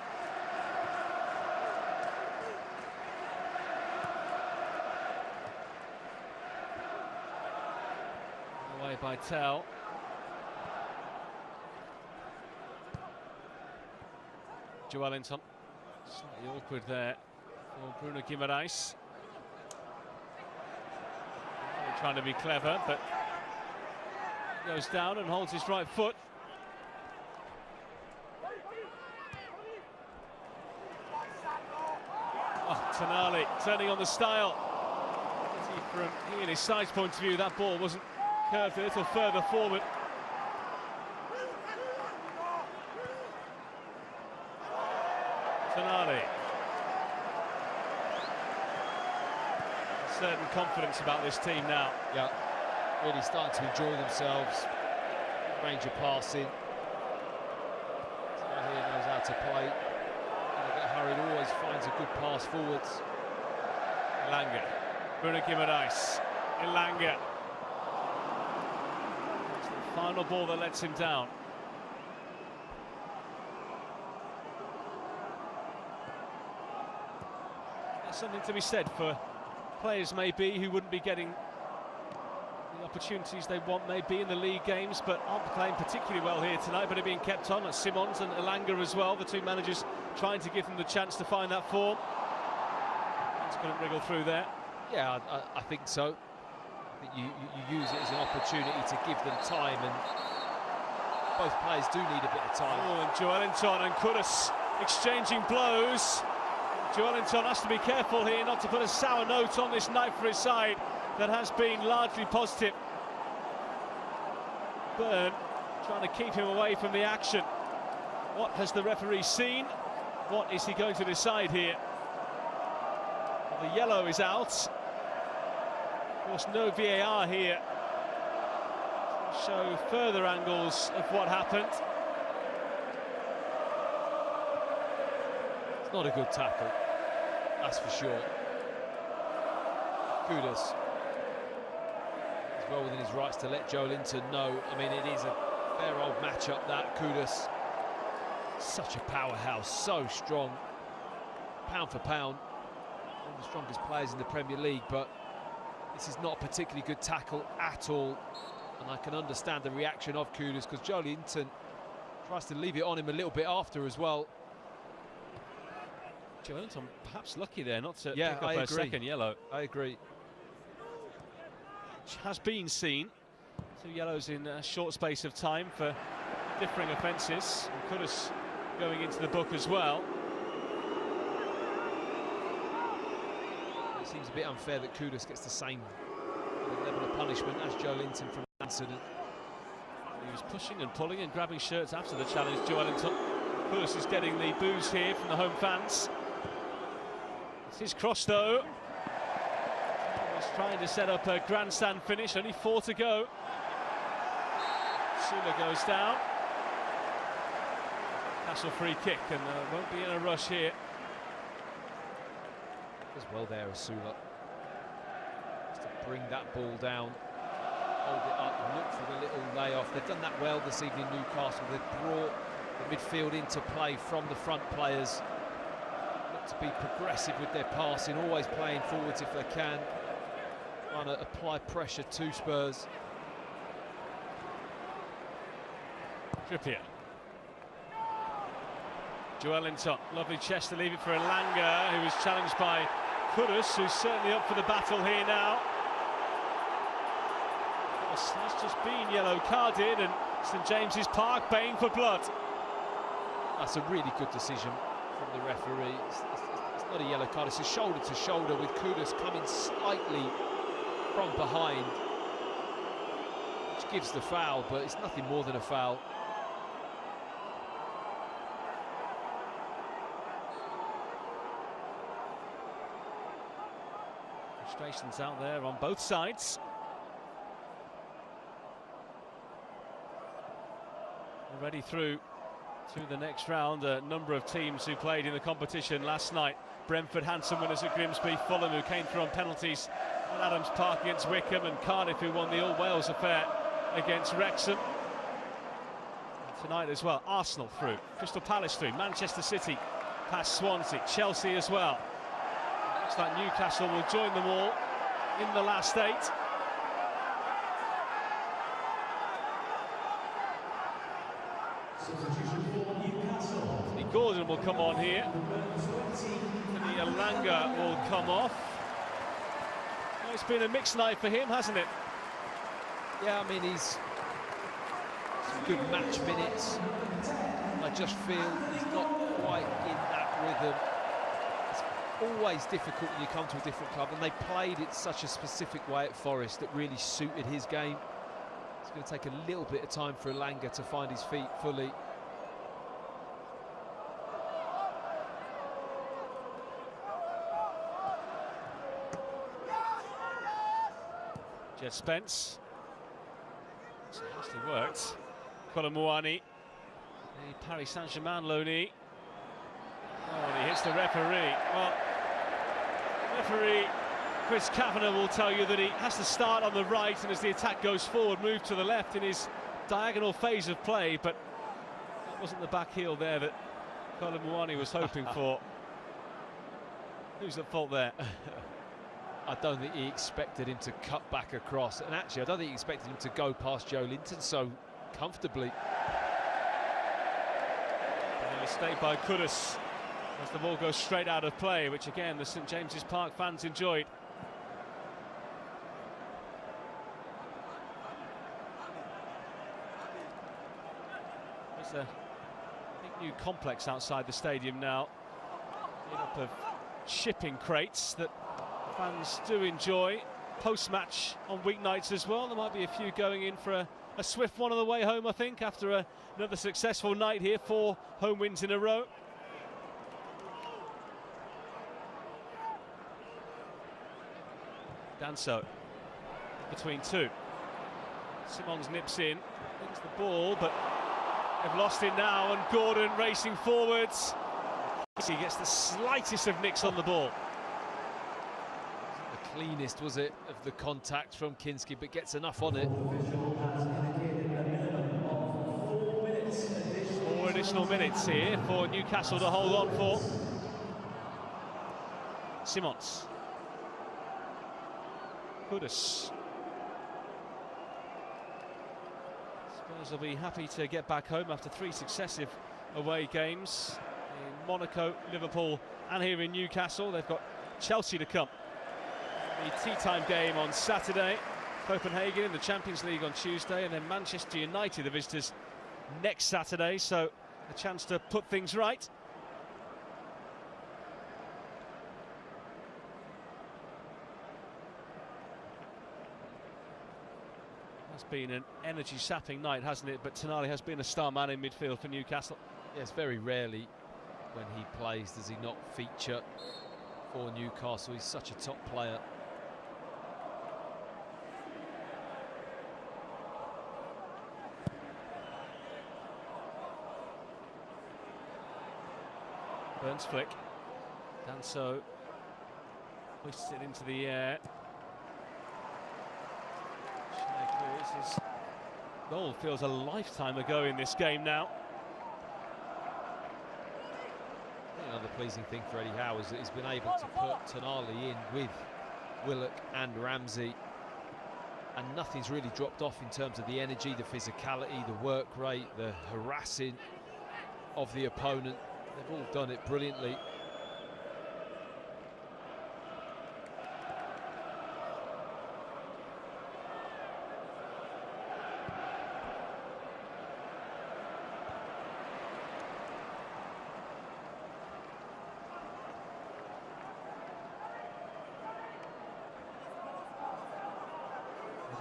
Away by Tell. Joelinton. Slightly awkward there for Bruno Guimaraes. Trying to be clever, but goes down and holds his right foot. Tonali turning on the style. From he and his side's point of view, that ball wasn't curved a little further forward. Tonali. Certain confidence about this team now. Yeah, really starting to enjoy themselves. Range of passing. So he knows how to play. Hurried, always finds a good pass forwards. Elanga, Bruno Guimaraes, Elanga. It's the final ball that lets him down. There's something to be said for players maybe who wouldn't be getting the opportunities they want maybe in the league games, but aren't playing particularly well here tonight, but are being kept on. At Simons and Elanga as well, the 2 managers trying to give them the chance to find that form. Just couldn't wriggle through there. Yeah, I think so. I think you use it as an opportunity to give them time, and both players do need a bit of time. Oh, and Joelinton and Kudus exchanging blows. Joelinton has to be careful here not to put a sour note on this night for his side that has been largely positive. Byrne trying to keep him away from the action. What has the referee seen? What is he going to decide here? Well, the yellow is out. Of course, no VAR here to show further angles of what happened. It's not a good tackle, that's for sure. Kudus is well within his rights to let Joelinton know. I mean, it is a fair old matchup, that. Kudus, such a powerhouse, so strong, pound for pound, one of the strongest players in the Premier League, but this is not a particularly good tackle at all, and I can understand the reaction of Kudus, because Joelinton tries to leave it on him a little bit after as well. Joelinton perhaps lucky there not to Yeah, pick up I a agree. second yellow. I agree. Which has been seen. 2 yellows in a short space of time for differing offences. Kudus going into the book as well. It seems a bit unfair that Kudus gets the same level of punishment as Joelinton from the incident. He was pushing and pulling and grabbing shirts after the challenge, Joelinton. Kudus is getting the boos here from the home fans. It's his cross though. He's trying to set up a grandstand finish, only 4 to go. Sula goes down. Newcastle free kick, and won't be in a rush here. As well there as Sula. Just to bring that ball down, hold it up, look for the little layoff. They've done that well this evening, Newcastle. They've brought the midfield into play from the front players. Look to be progressive with their passing, always playing forwards if they can. Trying to apply pressure to Spurs. Trippier. Joelinton, lovely chest to leave it for Elanga, who was challenged by Kudus, who's certainly up for the battle here now. Has just been yellow carded, and St James's Park baying for blood. That's a really good decision from the referee. It's not a yellow card, it's a shoulder to shoulder with Kudus coming slightly from behind, which gives the foul, but it's nothing more than a foul. Frustrations out there on both sides. Already through to the next round, a number of teams who played in the competition last night. Brentford handsome winners at Grimsby, Fulham who came through on penalties at Adams Park against Wickham, and Cardiff who won the All Wales affair against Wrexham. And tonight as well, Arsenal through, Crystal Palace through, Manchester City past Swansea, Chelsea as well. Looks like Newcastle will join them all in the last 8. Anthony Gordon will come on here. Anthony Elanga will come off. Well, it's been a mixed night for him, hasn't it? Yeah, I mean, he's some good match minutes. I just feel he's not quite in that rhythm. It's always difficult when you come to a different club, and they played it such a specific way at Forest that really suited his game. It's going to take a little bit of time for Elanga to find his feet fully. Jed Spence. It's nicely worked. Colomwani. The Paris Saint-Germain loanee. Oh, and he hits the referee. Well, referee Chris Kavanagh will tell you that he has to start on the right, and as the attack goes forward, move to the left in his diagonal phase of play, but that wasn't the back heel there that Colomwani was hoping for. Who's at fault there? I don't think he expected him to cut back across, and actually I don't think he expected him to go past Joelinton so comfortably. And a mistake by Kudus as the ball goes straight out of play, which again the St James's Park fans enjoyed. There's a big new complex outside the stadium now, made up of shipping crates that fans do enjoy post-match on weeknights as well. There might be a few going in for a swift one on the way home, I think, after another successful night here. 4 home wins in a row. Danso between 2. Simons nips in, wins the ball, but they've lost it now, and Gordon racing forwards. He gets the slightest of nicks on the ball. The cleanest, was it, of the contact from Kinski, but gets enough on it. 4 additional minutes here for Newcastle to hold on for. Simons. Kudus. Spurs will be happy to get back home after 3 successive away games in Monaco, Liverpool and here in Newcastle. They've got Chelsea to come. The tea time game on Saturday, Copenhagen in the Champions League on Tuesday, and then Manchester United, the visitors, next Saturday, so a chance to put things right. It's been an energy-sapping night, hasn't it? But Tonali has been a star man in midfield for Newcastle. Yes, very rarely when he plays does he not feature for Newcastle. He's such a top player. Burns flick. Danso hoists it into the air. His goal feels a lifetime ago in this game now. Another pleasing thing for Eddie Howe is that he's been able to put Tonali in with Willock and Ramsey, and nothing's really dropped off in terms of the energy, the physicality, the work rate, the harassing of the opponent. They've all done it brilliantly.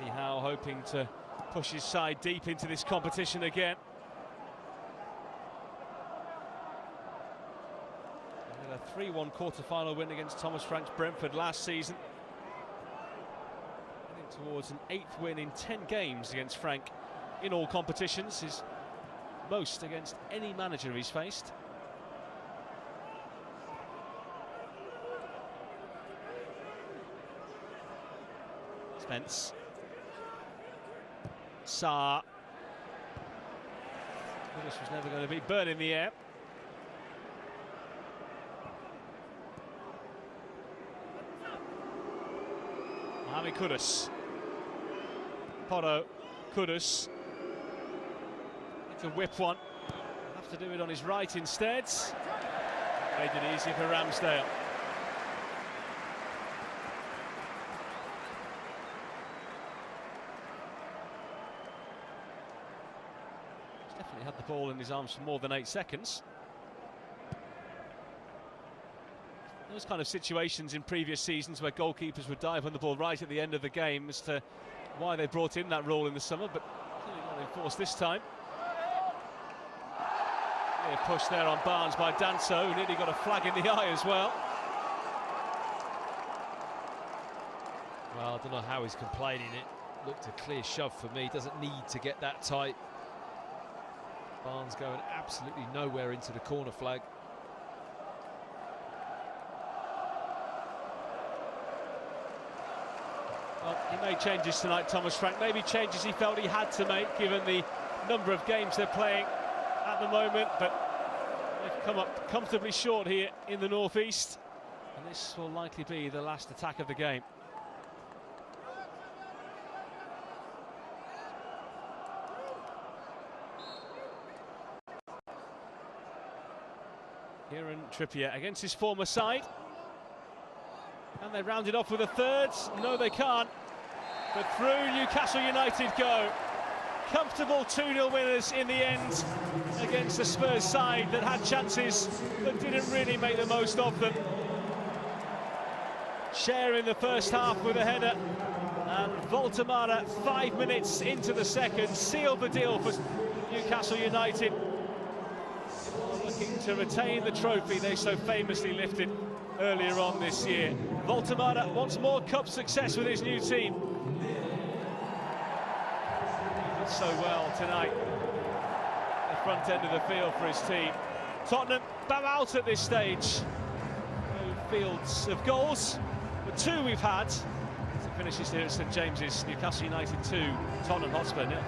Eddie Howe hoping to push his side deep into this competition again. A 3-1 quarter-final win against Thomas Frank's Brentford last season. Heading towards an 8th win in 10 games against Frank in all competitions, his most against any manager he's faced. Spence. Sarr. This was never going to be. Burn in the air. Mohamed Kudus. Porro. Kudus. Need to whip one. Have to do it on his right instead. Made it easy for Ramsdale. He's definitely had the ball in his arms for more than 8 seconds. Those kind of situations in previous seasons where goalkeepers would dive on the ball right at the end of the game as to why they brought in that rule in the summer, but clearly not enforced this time. Yeah, push there on Barnes by Danso, who nearly got a flag in the eye as well. Well, I don't know how he's complaining. It looked a clear shove for me. Doesn't need to get that tight. Barnes going absolutely nowhere into the corner flag. Well, he made changes tonight, Thomas Frank. Maybe changes he felt he had to make, given the number of games they're playing at the moment. But they've come up comfortably short here in the northeast, and this will likely be the last attack of the game. Kieran Trippier against his former side. And they round it off with a third. No, they can't. But through Newcastle United go. Comfortable 2-0 winners in the end against the Spurs side that had chances but didn't really make the most of them. Share in the first half with a header. And Voltemara, 5 minutes into the second, sealed the deal for Newcastle United. Looking to retain the trophy they so famously lifted earlier on this year. Voltemara wants more cup success with his new team. He did so well tonight. The front end of the field for his team. Tottenham bow out at this stage. No fields of goals, but 2 we've had. As it finishes here at St James's, Newcastle United 2, Tottenham Hotspur 0.